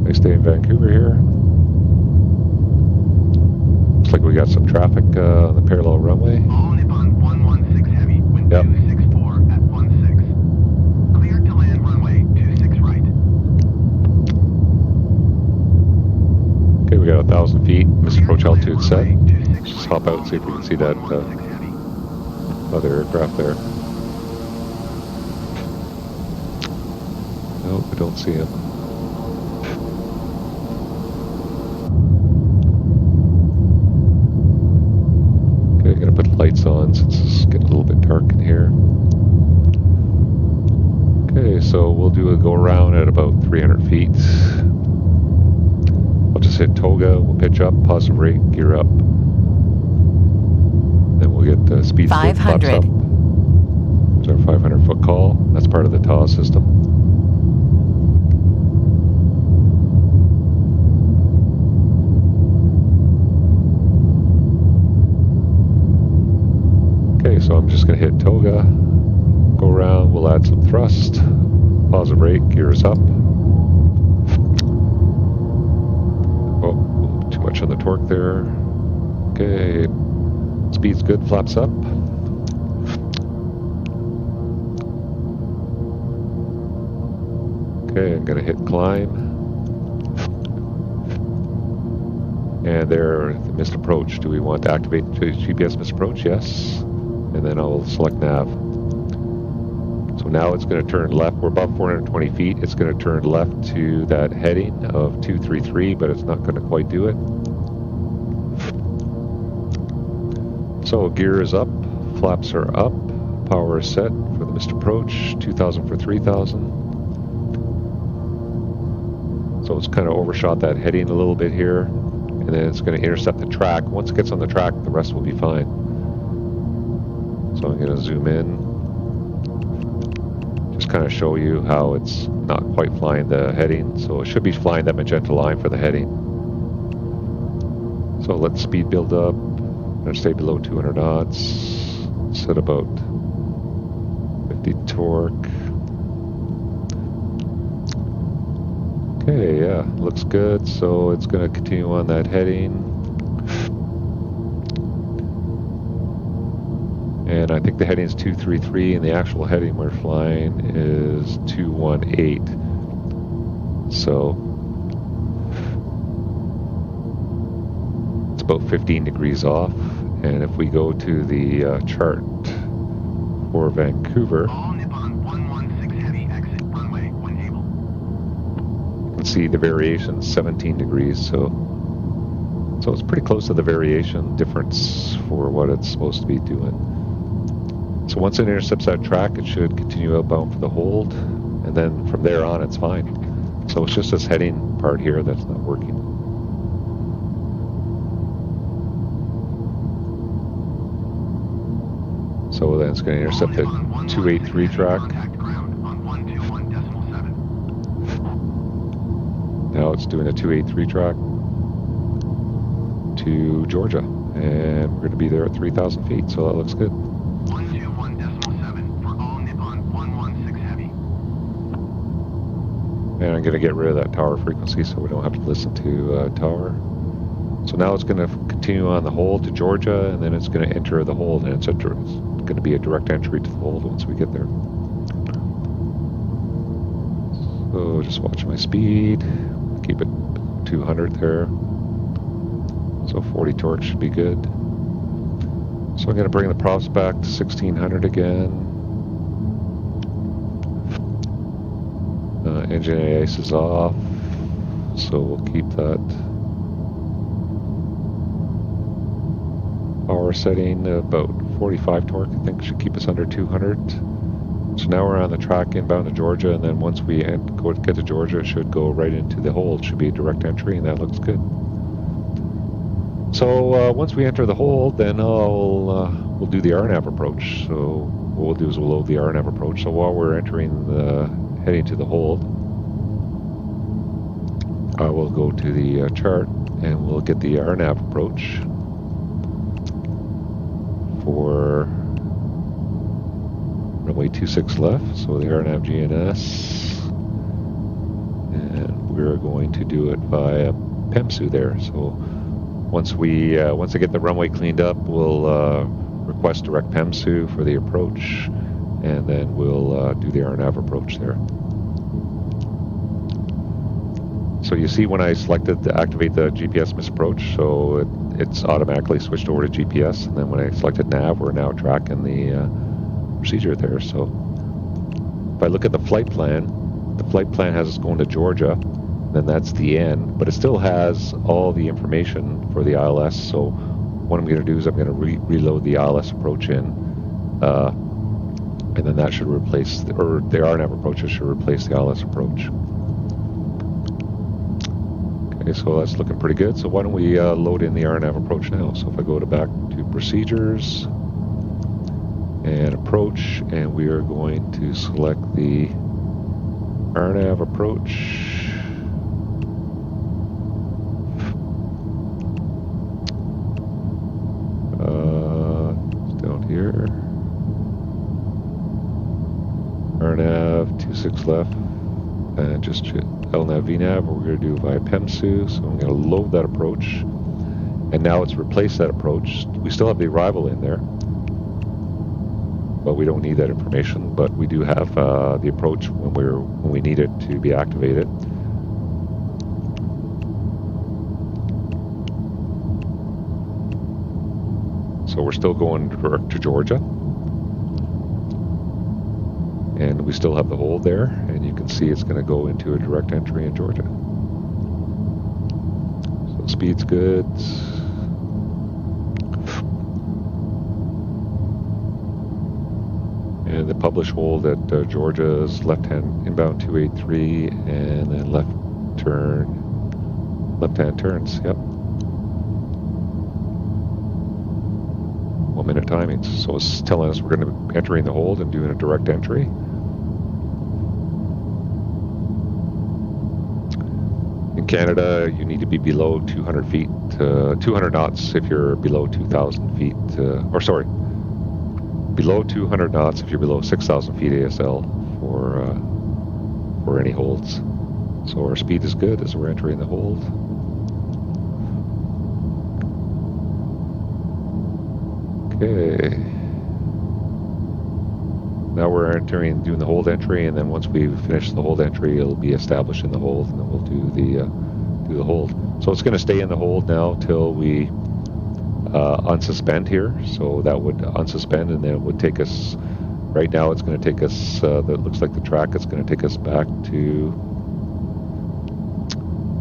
I stay in Vancouver here. Looks like we got some traffic on the parallel runway. All Nippon 116 heavy, wind 264 at 16. Cleared to land runway 26 right. Okay, we got 1,000 feet, missed approach altitude set. Let's just hop out and see if we can see that other aircraft there. Nope, we don't see him. Okay, I'm gonna put the lights on since it's getting a little bit dark in here. Okay, so we'll do a go around at about 300 feet. I'll just hit toga, we'll pitch up, positive rate, gear up. Then we'll get the speed 500. flaps up. There's our 500 foot call. That's part of the TAWS system. Okay, so I'm just going to hit toga, go around, we'll add some thrust, positive rate, gears up. Oh, too much on the torque there. Okay, speed's good, flaps up. Okay, I'm going to hit climb. And there, the missed approach. Do we want to activate the GPS missed approach? Yes. And then I'll select nav. So now it's going to turn left. We're above 420 feet. It's going to turn left to that heading of 233, but it's not going to quite do it. So gear is up, flaps are up, power is set for the missed approach, 2,000 for 3,000. So it's kind of overshot that heading a little bit here, and then it's going to intercept the track. Once it gets on the track, the rest will be fine. So I'm going to zoom in, just kind of show you how it's not quite flying the heading. So it should be flying that magenta line for the heading. So let speed build up. I'm going to stay below 200 knots, set about 50 torque. Okay, yeah, looks good. So it's going to continue on that heading. And I think the heading is 233, and the actual heading we're flying is 218. So it's about 15 degrees off. And if we go to the chart for Vancouver, All Nippon 116 heavy, exit runway when able. you can see the variation 17 degrees. So it's pretty close to the variation difference for what it's supposed to be doing. So once it intercepts that track, it should continue outbound for the hold, and then from there on, it's fine. So it's just this heading part here that's not working. So then it's going to intercept the 283 track. Now it's doing a 283 track to Georgia, and we're going to be there at 3,000 feet, so that looks good. 121.7 for all Nippon 116 heavy. And I'm going to get rid of that tower frequency so we don't have to listen to tower. So now it's going to continue on the hold to Georgia, and then it's going to enter the hold, and it's going to be a direct entry to the hold once we get there. So just watch my speed. Keep it 200 there. So 40 torque should be good. So I'm going to bring the props back to 1600 again. Engine AIS is off, so we'll keep that power setting about 45 torque. I think should keep us under 200. So now we're on the track inbound to Georgia, and then once we get to Georgia, it should go right into the hold. It should be a direct entry, and that looks good. So once we enter the hold, then we'll do the RNAV approach. So what we'll do is we'll load the RNAV approach. So while we're heading to the hold, I will go to the chart, and we'll get the RNAV approach for runway 26 left, so the RNAV GNS, and we're going to do it via PEMSU there. So once I get the runway cleaned up, we'll request direct PEMSU for the approach, and then we'll do the RNAV approach there. So you see when I selected to activate the GPS misapproach, so it's automatically switched over to GPS, and then when I selected nav, we're now tracking the procedure there. So if I look at the flight plan has us going to Georgia, then that's the end, but it still has all the information for the ILS. So what I'm going to do is I'm going to reload the ILS approach in, and then that should replace, the RNAV approach should replace the ILS approach. Okay, so that's looking pretty good. So why don't we load in the RNAV approach now? So if I go back to procedures and approach, and we are going to select the RNAV approach. It's down here. RNAV 26 left, and just LNAV VNAV. We're going to do via PEMSU. So I'm going to load that approach, and now it's replaced that approach. We still have the arrival in there, but we don't need that information. But we do have the approach when we need it to be activated. So we're still going direct to Georgia, and we still have the hold there, and you can see it's going to go into a direct entry in Georgia. So speed's good. And the published hold at Georgia's left-hand inbound 283, and then left-hand turns, yep. 1 minute timings. So it's telling us we're going to be entering the hold and doing a direct entry. In Canada, you need to be below 200 feet, 200 knots if you're below 2,000 feet, below 200 knots if you're below 6,000 feet ASL for any holds. So our speed is good as we're entering the hold. Okay. Now we're doing the hold entry, and then once we finish the hold entry, it'll be established in the hold, and then we'll do the hold. So it's going to stay in the hold now till we unsuspend here. So that would unsuspend, and then it would take us. Right now, it's going to take us. That looks like the track. It's going to take us back to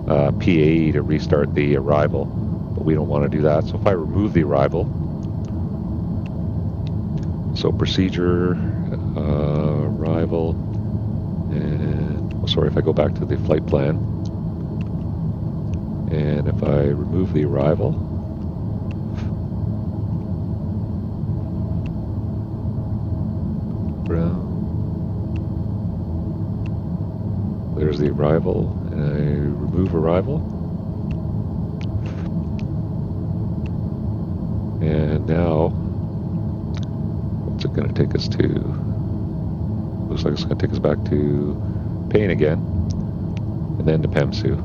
PA to restart the arrival, but we don't want to do that. So if I remove the arrival. So procedure, arrival, and sorry, if I go back to the flight plan, and if I remove the arrival, there's the arrival, and I remove arrival, and now what's it going to take us to? Looks like it's going to take us back to Payne again, and then to Pemsu.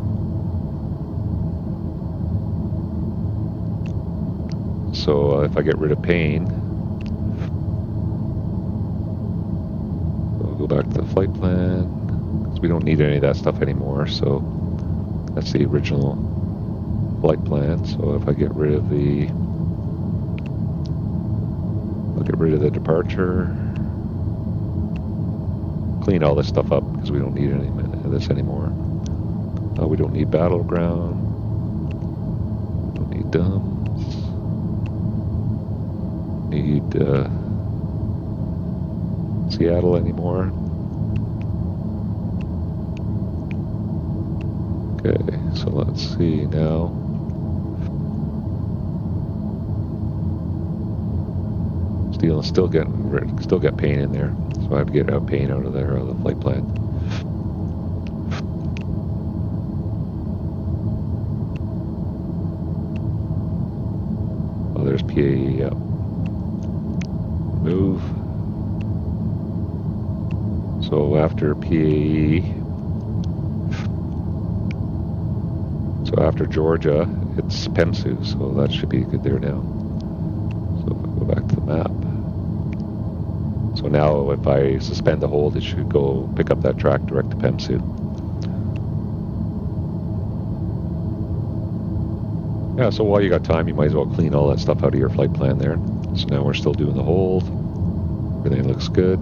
So if I get rid of Payne, we'll go back to the flight plan, because we don't need any of that stuff anymore. So that's the original flight plan. So if I get rid of the, I'll get rid of the departure, clean all this stuff up because we don't need any of this anymore. We don't need battleground, don't need DUMS, need Seattle anymore. Okay, so let's see now. Still get Payne in there, so I have to get Payne out of there, out of the flight plan. Oh, there's PAE. Yep. Move. So after PAE, so after Georgia, it's Pemsu, so that should be good there now. So if I go back to the map. So now if I suspend the hold, it should go pick up that track direct to Pemsu. Yeah, so while you got time, you might as well clean all that stuff out of your flight plan there. So now we're still doing the hold. Everything looks good.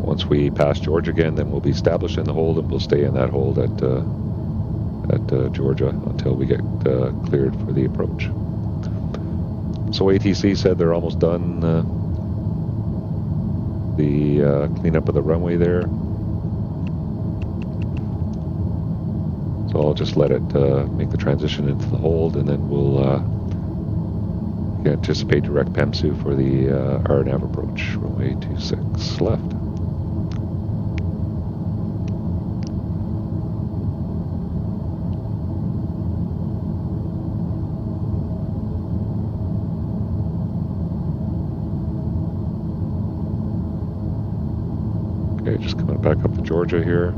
Once we pass Georgia again, then we'll be established in the hold, and we'll stay in that hold at Georgia until we get cleared for the approach. So ATC said they're almost done the cleanup of the runway there. So I'll just let it make the transition into the hold, and then we'll anticipate direct Pemsu for the RNAV approach, runway 26 left. Okay, just coming back up to Georgia here.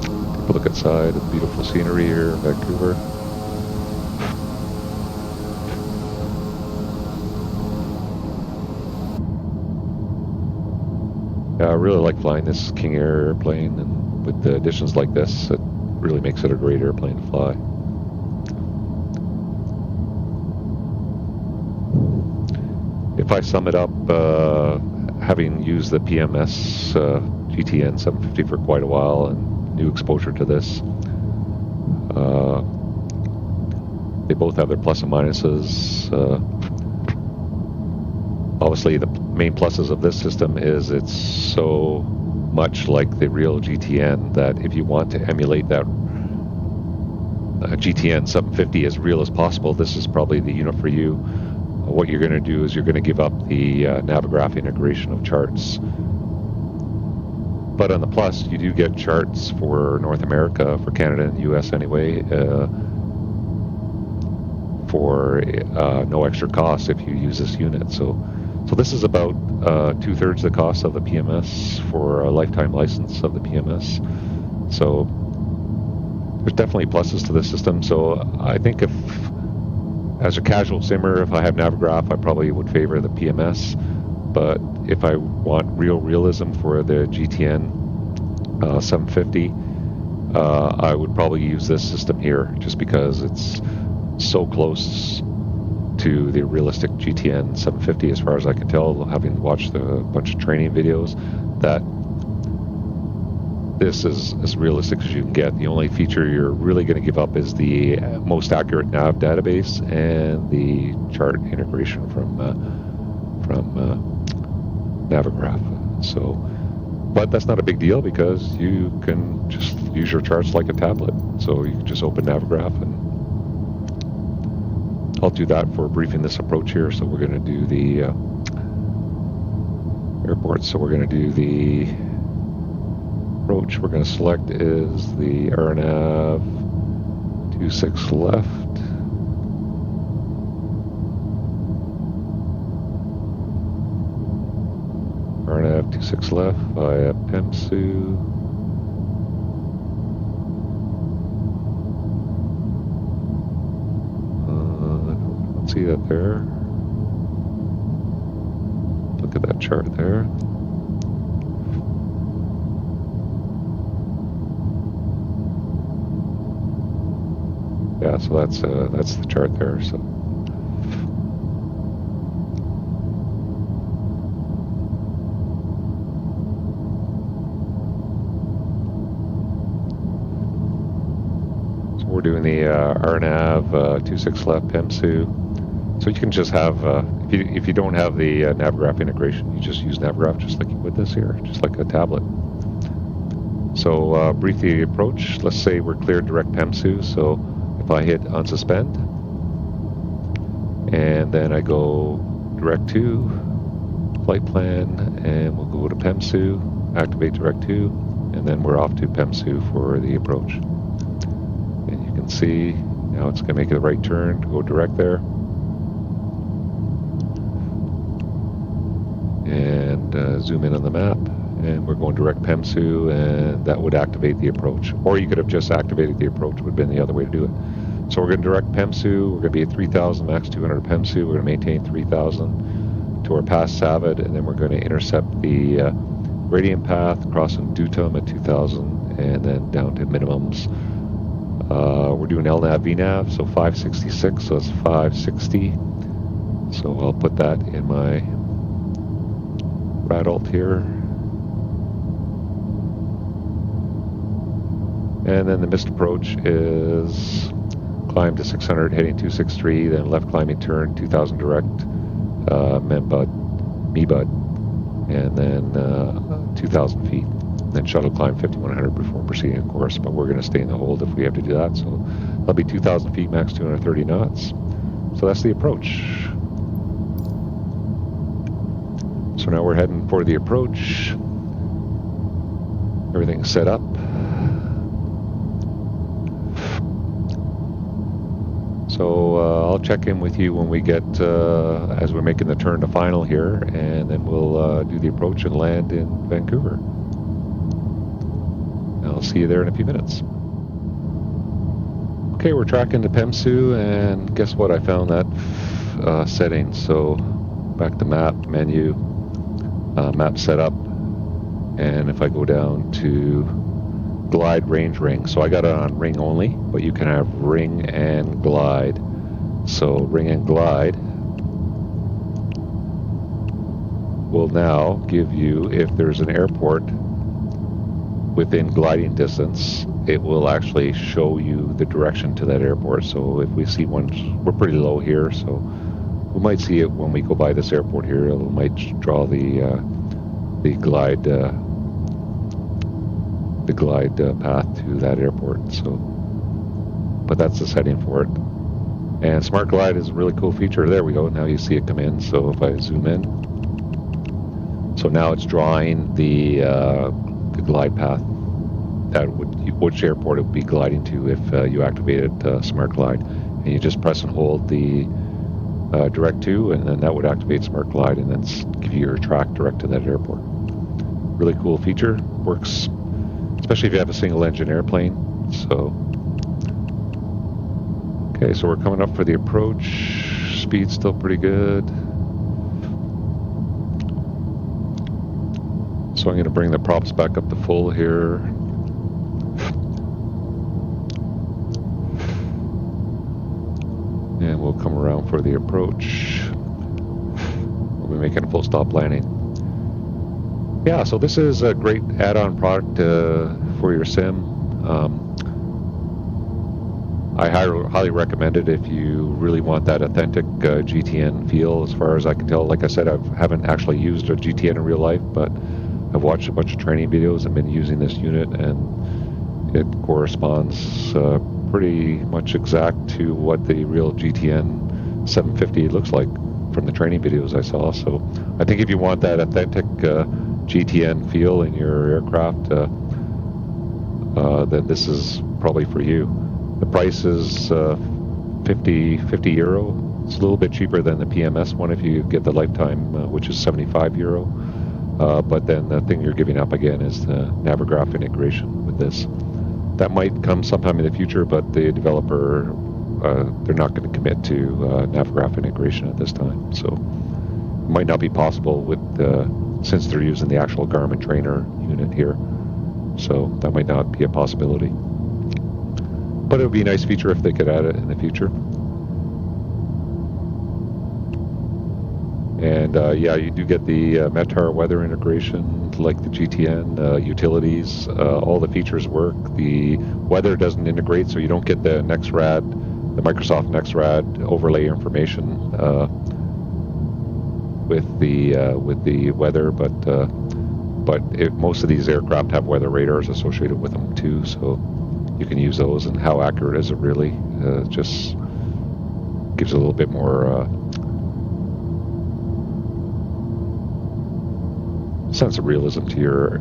Take a look outside at the beautiful scenery here in Vancouver. Yeah, I really like flying this King Air airplane, and with the additions like this, it really makes it a great airplane to fly. If I sum it up, having used the PMS GTN750 for quite a while and new exposure to this, they both have their plus and minuses. Obviously, the main pluses of this system is it's so much like the real GTN that if you want to emulate that GTN 750 as real as possible, this is probably the unit for you. What you're going to do is you're going to give up the Navigraph integration of charts. But on the plus, you do get charts for North America, for Canada and the US anyway, for no extra cost if you use this unit. So this is about 2/3 the cost of the PMS for a lifetime license of the PMS. So there's definitely pluses to this system. So I think if, as a casual simmer, if I have Navigraph, I probably would favor the PMS. But if I want real realism for the GTN 750, I would probably use this system here, just because it's so close to the realistic GTN 750 as far as I can tell, having watched a bunch of training videos, that this is as realistic as you can get. The only feature you're really going to give up is the most accurate nav database and the chart integration from Navigraph. So, but that's not a big deal because you can just use your charts like a tablet. So you can just open Navigraph, and I'll do that for briefing this approach here. So we're going to do the airport. So we're going to do the approach we're going to select is the RNAV 26 left. RNAV 26 left via PEMSU. I don't see that there. Look at that chart there. Yeah, so that's the chart there. So we're doing the RNAV 26 left PEMSU. So you can just have if you don't have the Navigraph integration, you just use Navigraph just like you would this here, just like a tablet. So brief the approach. Let's say we're cleared direct PEMSU. So if I hit unsuspend, and then I go direct to flight plan, and we'll go to PEMSU, activate direct to, and then we're off to PEMSU for the approach. And you can see now it's going to make a right turn to go direct there. And zoom in on the map, and we're going direct PEMSU, and that would activate the approach. Or you could have just activated the approach, would have been the other way to do it. So we're going to direct PEMSU, we're going to be at 3,000, max 200 PEMSU, we're going to maintain 3,000 to our pass Savid, and then we're going to intercept the gradient path, crossing Dutum at 2,000, and then down to minimums. We're doing LNAV, VNAV, so 566, so it's 560. So I'll put that in my RADALT here. And then the missed approach is climb to 600, heading 263, then left climbing turn, 2,000 direct, MEBUD, and then 2,000 feet. Then shuttle climb 5,100 before proceeding, of course, but we're going to stay in the hold if we have to do that. So that'll be 2,000 feet, max 230 knots. So that's the approach. So now we're heading for the approach. Everything's set up. So I'll check in with you when we get, as we're making the turn to final here, and then we'll do the approach and land in Vancouver. I'll see you there in a few minutes. Okay, we're tracking to PEMSU, and guess what? I found that setting. So back to map, menu, map setup, and if I go down to glide range ring, so I got it on ring only, but you can have ring and glide. So ring and glide will now give you, if there's an airport within gliding distance, it will actually show you the direction to that airport. So if we see one, we're pretty low here, so we might see it when we go by this airport here. It might draw the glide path to that airport. So, but that's the setting for it. And Smart Glide is a really cool feature. There we go. Now you see it come in. So if I zoom in, so now it's drawing the glide path that which airport it would be gliding to if you activated Smart Glide, and you just press and hold the direct to, and then that would activate Smart Glide and then give you your track direct to that airport. Really cool feature. Works especially if you have a single engine airplane. So okay, so we're coming up for the approach. Speed's still pretty good. So I'm going to bring the props back up to full here. And we'll come around for the approach. We'll be making a full stop landing. Yeah, so this is a great add-on product for your sim. I highly recommend it if you really want that authentic GTN feel. As far as I can tell, like I said, I haven't actually used a GTN in real life, but I've watched a bunch of training videos and been using this unit, and it corresponds pretty much exact to what the real GTN 750 looks like from the training videos I saw. So I think if you want that authentic GTN feel in your aircraft, then this is probably for you. The price is 50 euro. It's a little bit cheaper than the PMS one if you get the lifetime, which is 75 euro. But then the thing you're giving up again is the Navigraph integration with this. That might come sometime in the future, but the developer, they're not going to commit to Navigraph integration at this time. So it might not be possible with since they're using the actual Garmin trainer unit here. So that might not be a possibility. But it would be a nice feature if they could add it in the future. And yeah, you do get the METAR weather integration like the GTN, utilities, all the features work. The weather doesn't integrate, so you don't get the NexRad, the Microsoft NexRad overlay information with the weather, but most of these aircraft have weather radars associated with them too, so you can use those. And how accurate is it really? Just gives a little bit more sense of realism to your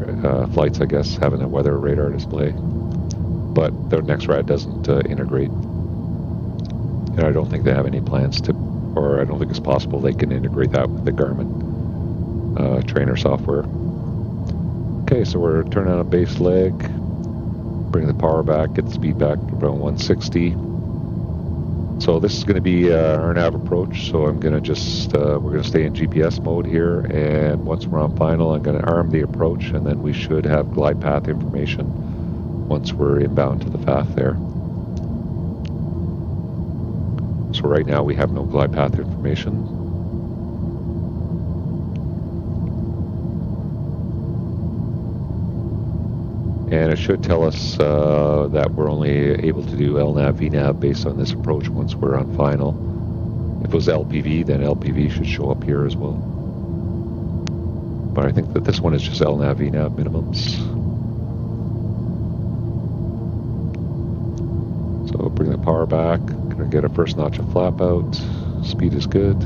flights, I guess, having a weather radar display. But the NexRad doesn't integrate, and I don't think they have any plans to, or I don't think it's possible they can integrate that with the Garmin trainer software. Okay, so we're turning on a base leg, bring the power back, get the speed back to around 160. So this is going to be RNAV approach, so I'm going to just, we're going to stay in GPS mode here, and once we're on final, I'm going to arm the approach, and then we should have glide path information once we're inbound to the FAF there. So right now we have no glide path information. And it should tell us that we're only able to do LNAV, VNAV based on this approach once we're on final. If it was LPV, then LPV should show up here as well. But I think that this one is just LNAV, VNAV minimums. So bring the power back. Gonna get a first notch of flap out. Speed is good.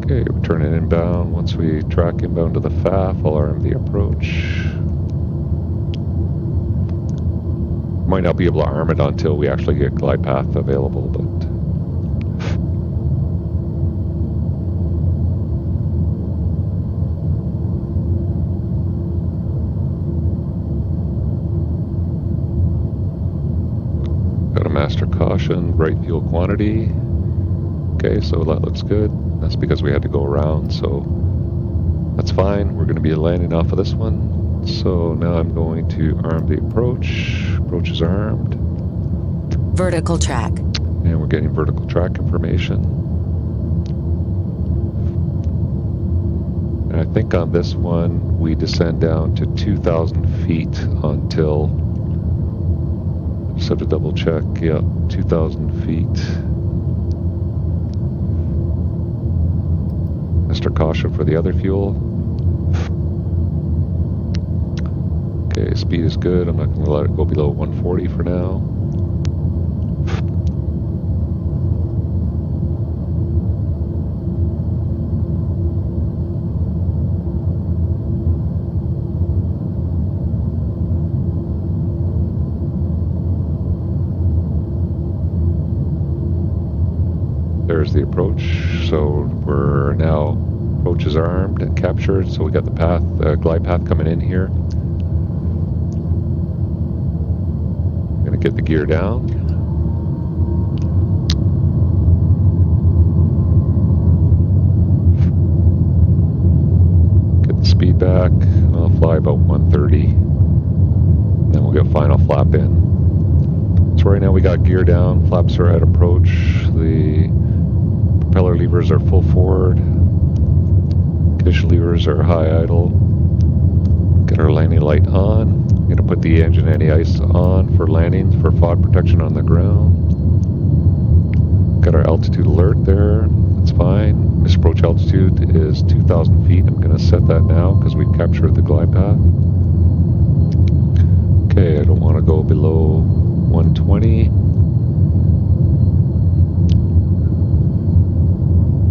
Okay, we're turning inbound. Once we track inbound to the FAF, I'll arm the approach. Might not be able to arm it until we actually get glide path available, but got a master caution, bright fuel quantity. Okay, so that looks good. That's because we had to go around, so that's fine. We're going to be landing off of this one. So now I'm going to arm the approach. Approach is armed. Vertical track. And we're getting vertical track information. And I think on this one, we descend down to 2,000 feet until, just have to double check, yeah, 2,000 feet. Extra caution for the other fuel. Okay, speed is good. I'm not going to let it go below 140 for now. There's the approach. So we're now, approach is armed and captured. So we got the path, glide path coming in here. Gonna get the gear down. Get the speed back. I'll fly about 130. Then we'll get final flap in. So right now we got gear down, flaps are at approach, the propeller levers are full forward, condition levers are high idle. Get our landing light on. I'm going to put the engine anti-ice on for landing, for FOD protection on the ground. Got our altitude alert there, that's fine. Missed approach altitude is 2,000 feet. I'm going to set that now because we captured the glide path. Okay, I don't want to go below 120.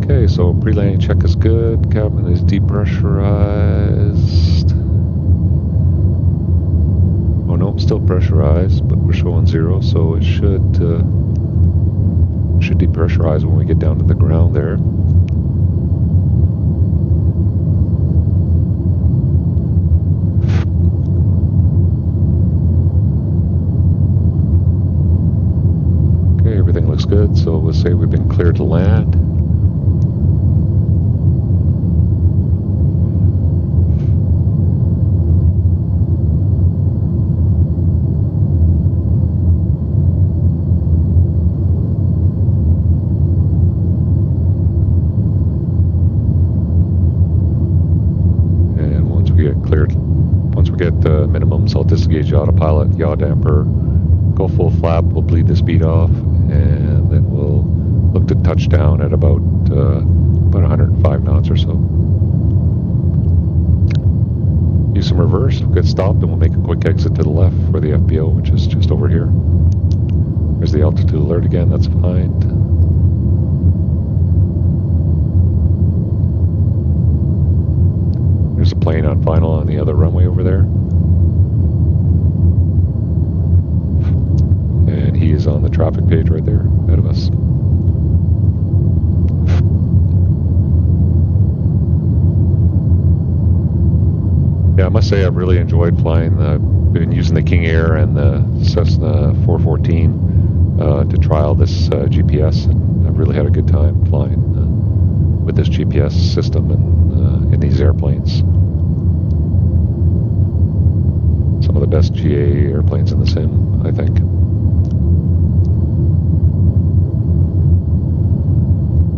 Okay, so pre-landing check is good. Cabin is depressurized. Oh no, still pressurized, but we're showing 0, so it should depressurize when we get down to the ground there. Okay, everything looks good, so we'll say we've been cleared to land. I'll disengage the autopilot, yaw damper, go full flap, we'll bleed the speed off, and then we'll look to touch down at about 105 knots or so. Use some reverse, we'll get stopped, and we'll make a quick exit to the left for the FBO, which is just over here. There's the altitude alert again, that's fine. There's a plane on final on the other runway over there. And he is on the traffic page right there, ahead of us. Yeah, I must say I've really enjoyed flying. I've been using the King Air and the Cessna 414 to trial this GPS, and I've really had a good time flying with this GPS system and in these airplanes. Some of the best GA airplanes in the sim, I think.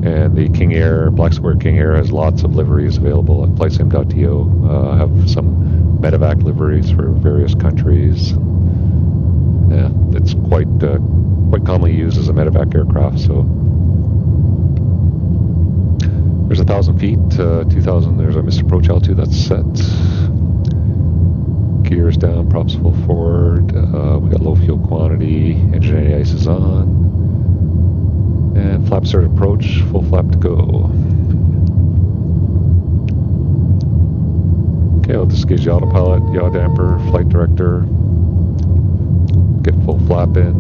And the King Air, BlackSquare King Air, has lots of liveries available at flightsim.to. I have some medevac liveries for various countries. Yeah, it's quite commonly used as a medevac aircraft. So there's 1,000 feet, 2,000. There's our missed approach altitude. That's set. Gears down, props full forward. We got low fuel quantity. Engine anti-ice is on. And flap start approach, full flap to go. Okay, I'll disengage the autopilot, yaw damper, flight director. Get full flap in.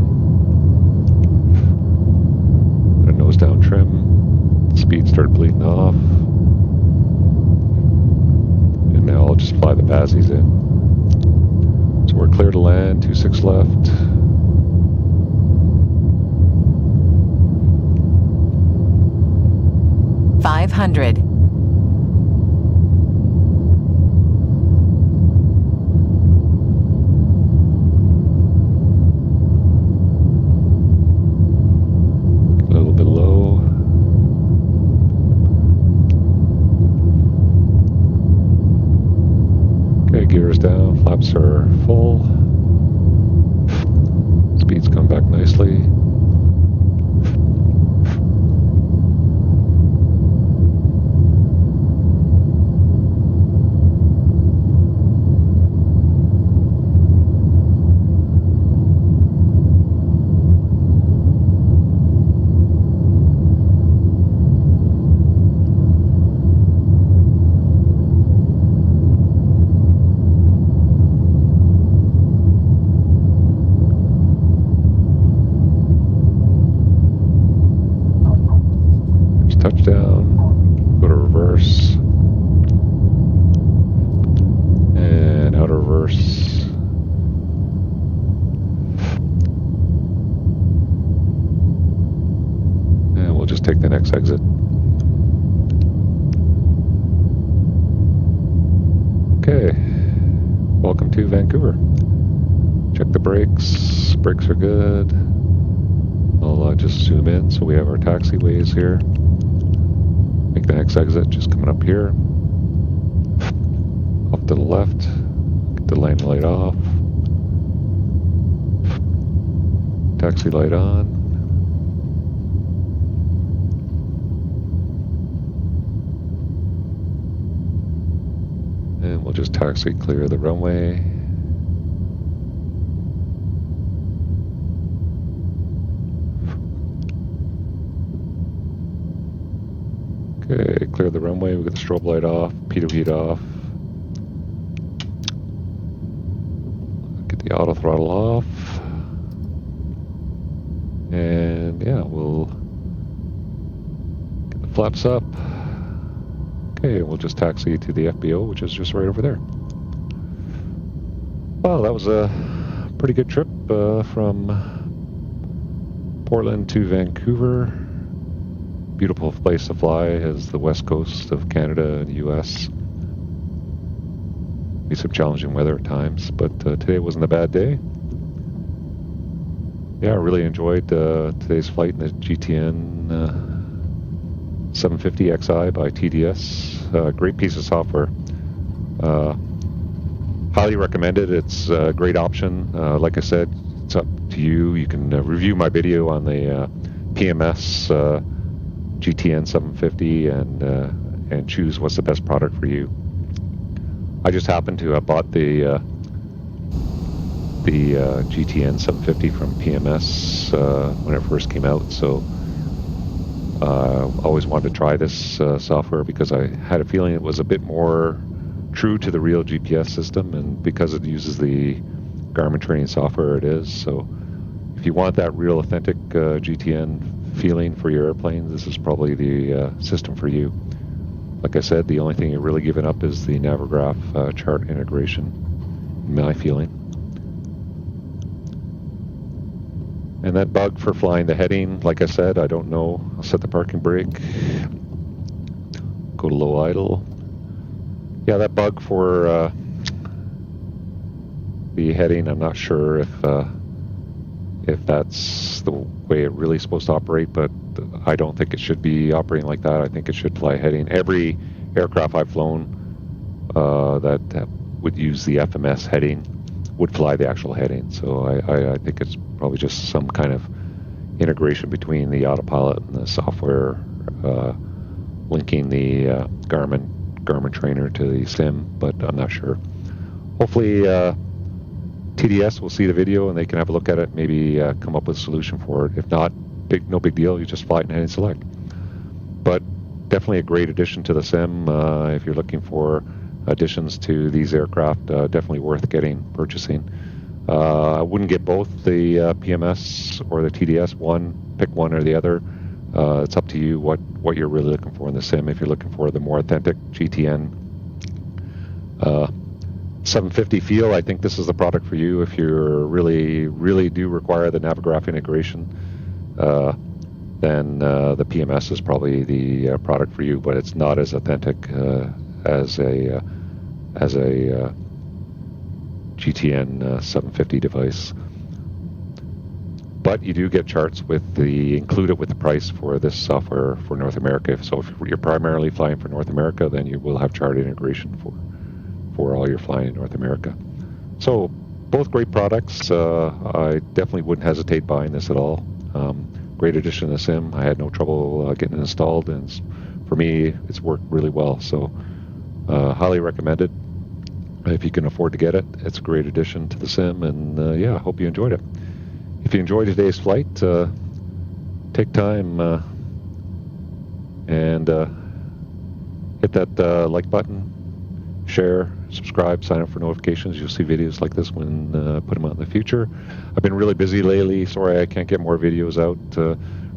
Got a nose down trim. Speed started bleeding off. And now I'll just fly the BASIs in. So we're clear to land, 26 left. $500. A little bit low. Okay, gears down, flaps are full. Speeds come back nicely. Touchdown, go to reverse, and out of reverse. And we'll just take the next exit. Okay, welcome to Vancouver. Check the brakes. Brakes are good. I'll just zoom in so we have our taxiways here. Make the next exit just coming up here. Off to the left. Get the lane light off. Taxi light on. And we'll just taxi clear the runway. Okay, clear the runway. We got the strobe light off, pitot heat off. Get the auto throttle off. And yeah, we'll get the flaps up. Okay, we'll just taxi to the FBO, which is just right over there. Well, that was a pretty good trip from Portland to Vancouver. Beautiful place to fly is the west coast of Canada and the US. Be some challenging weather at times, but today wasn't a bad day. Yeah, I really enjoyed today's flight in the GTN 750Xi by TDS. Great piece of software. Highly recommended. It's a great option. Like I said, it's up to you. You can review my video on the PMS GTN 750 and choose what's the best product for you. I just happened to have bought the GTN 750 from PMS when it first came out, so always wanted to try this software because I had a feeling it was a bit more true to the real GPS system, and because it uses the Garmin training software it is. So if you want that real authentic GTN feeling for your airplane, this is probably the system for you. Like I said, the only thing you're really giving up is the Navigraph chart integration, in my feeling. And that bug for flying the heading, like I said, I don't know. I'll set the parking brake, go to low idle. Yeah, that bug for the heading, I'm not sure if that's the way it really is supposed to operate, but I don't think it should be operating like that. I think it should fly heading. Every aircraft I've flown that would use the FMS heading would fly the actual heading. So I think it's probably just some kind of integration between the autopilot and the software, linking the Garmin trainer to the sim, but I'm not sure. Hopefully TDS will see the video and they can have a look at it, maybe come up with a solution for it. If not, no big deal, you just fly it in heading select. But definitely a great addition to the sim. If you're looking for additions to these aircraft, definitely worth purchasing. I wouldn't get both the PMS or the TDS. Pick one or the other. It's up to you what you're really looking for in the sim. If you're looking for the more authentic GTN 750 feel, I think this is the product for you. If you really do require the Navigraph integration, then the PMS is probably the product for you, but it's not as authentic as a GTN 750 device. But you do get charts included with the price for this software for North America. So if you're primarily flying for North America, then you will have chart integration for all your flying in North America. So both great products. I definitely wouldn't hesitate buying this at all. Great addition to the sim. I had no trouble getting it installed, and for me, it's worked really well. So highly recommended. If you can afford to get it, it's a great addition to the sim, and yeah, I hope you enjoyed it. If you enjoyed today's flight, take time and hit that like button, share, subscribe, sign up for notifications. You'll see videos like this when put them out in the future. I've been really busy lately. Sorry I can't get more videos out.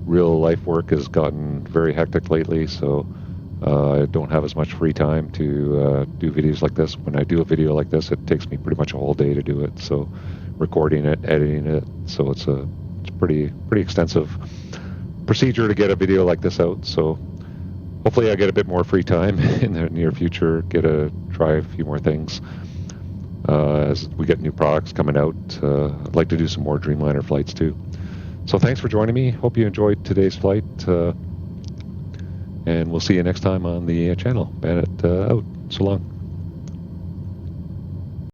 Real life work has gotten very hectic lately, so I don't have as much free time to do videos like this. When I do a video like this, it takes me pretty much a whole day to do it. So recording it, editing it, so it's pretty extensive procedure to get a video like this out. So hopefully I get a bit more free time in the near future, try a few more things. as we get new products coming out. I'd like to do some more Dreamliner flights too. So thanks for joining me. Hope you enjoyed today's flight. And we'll see you next time on the channel. Bandit out. So long.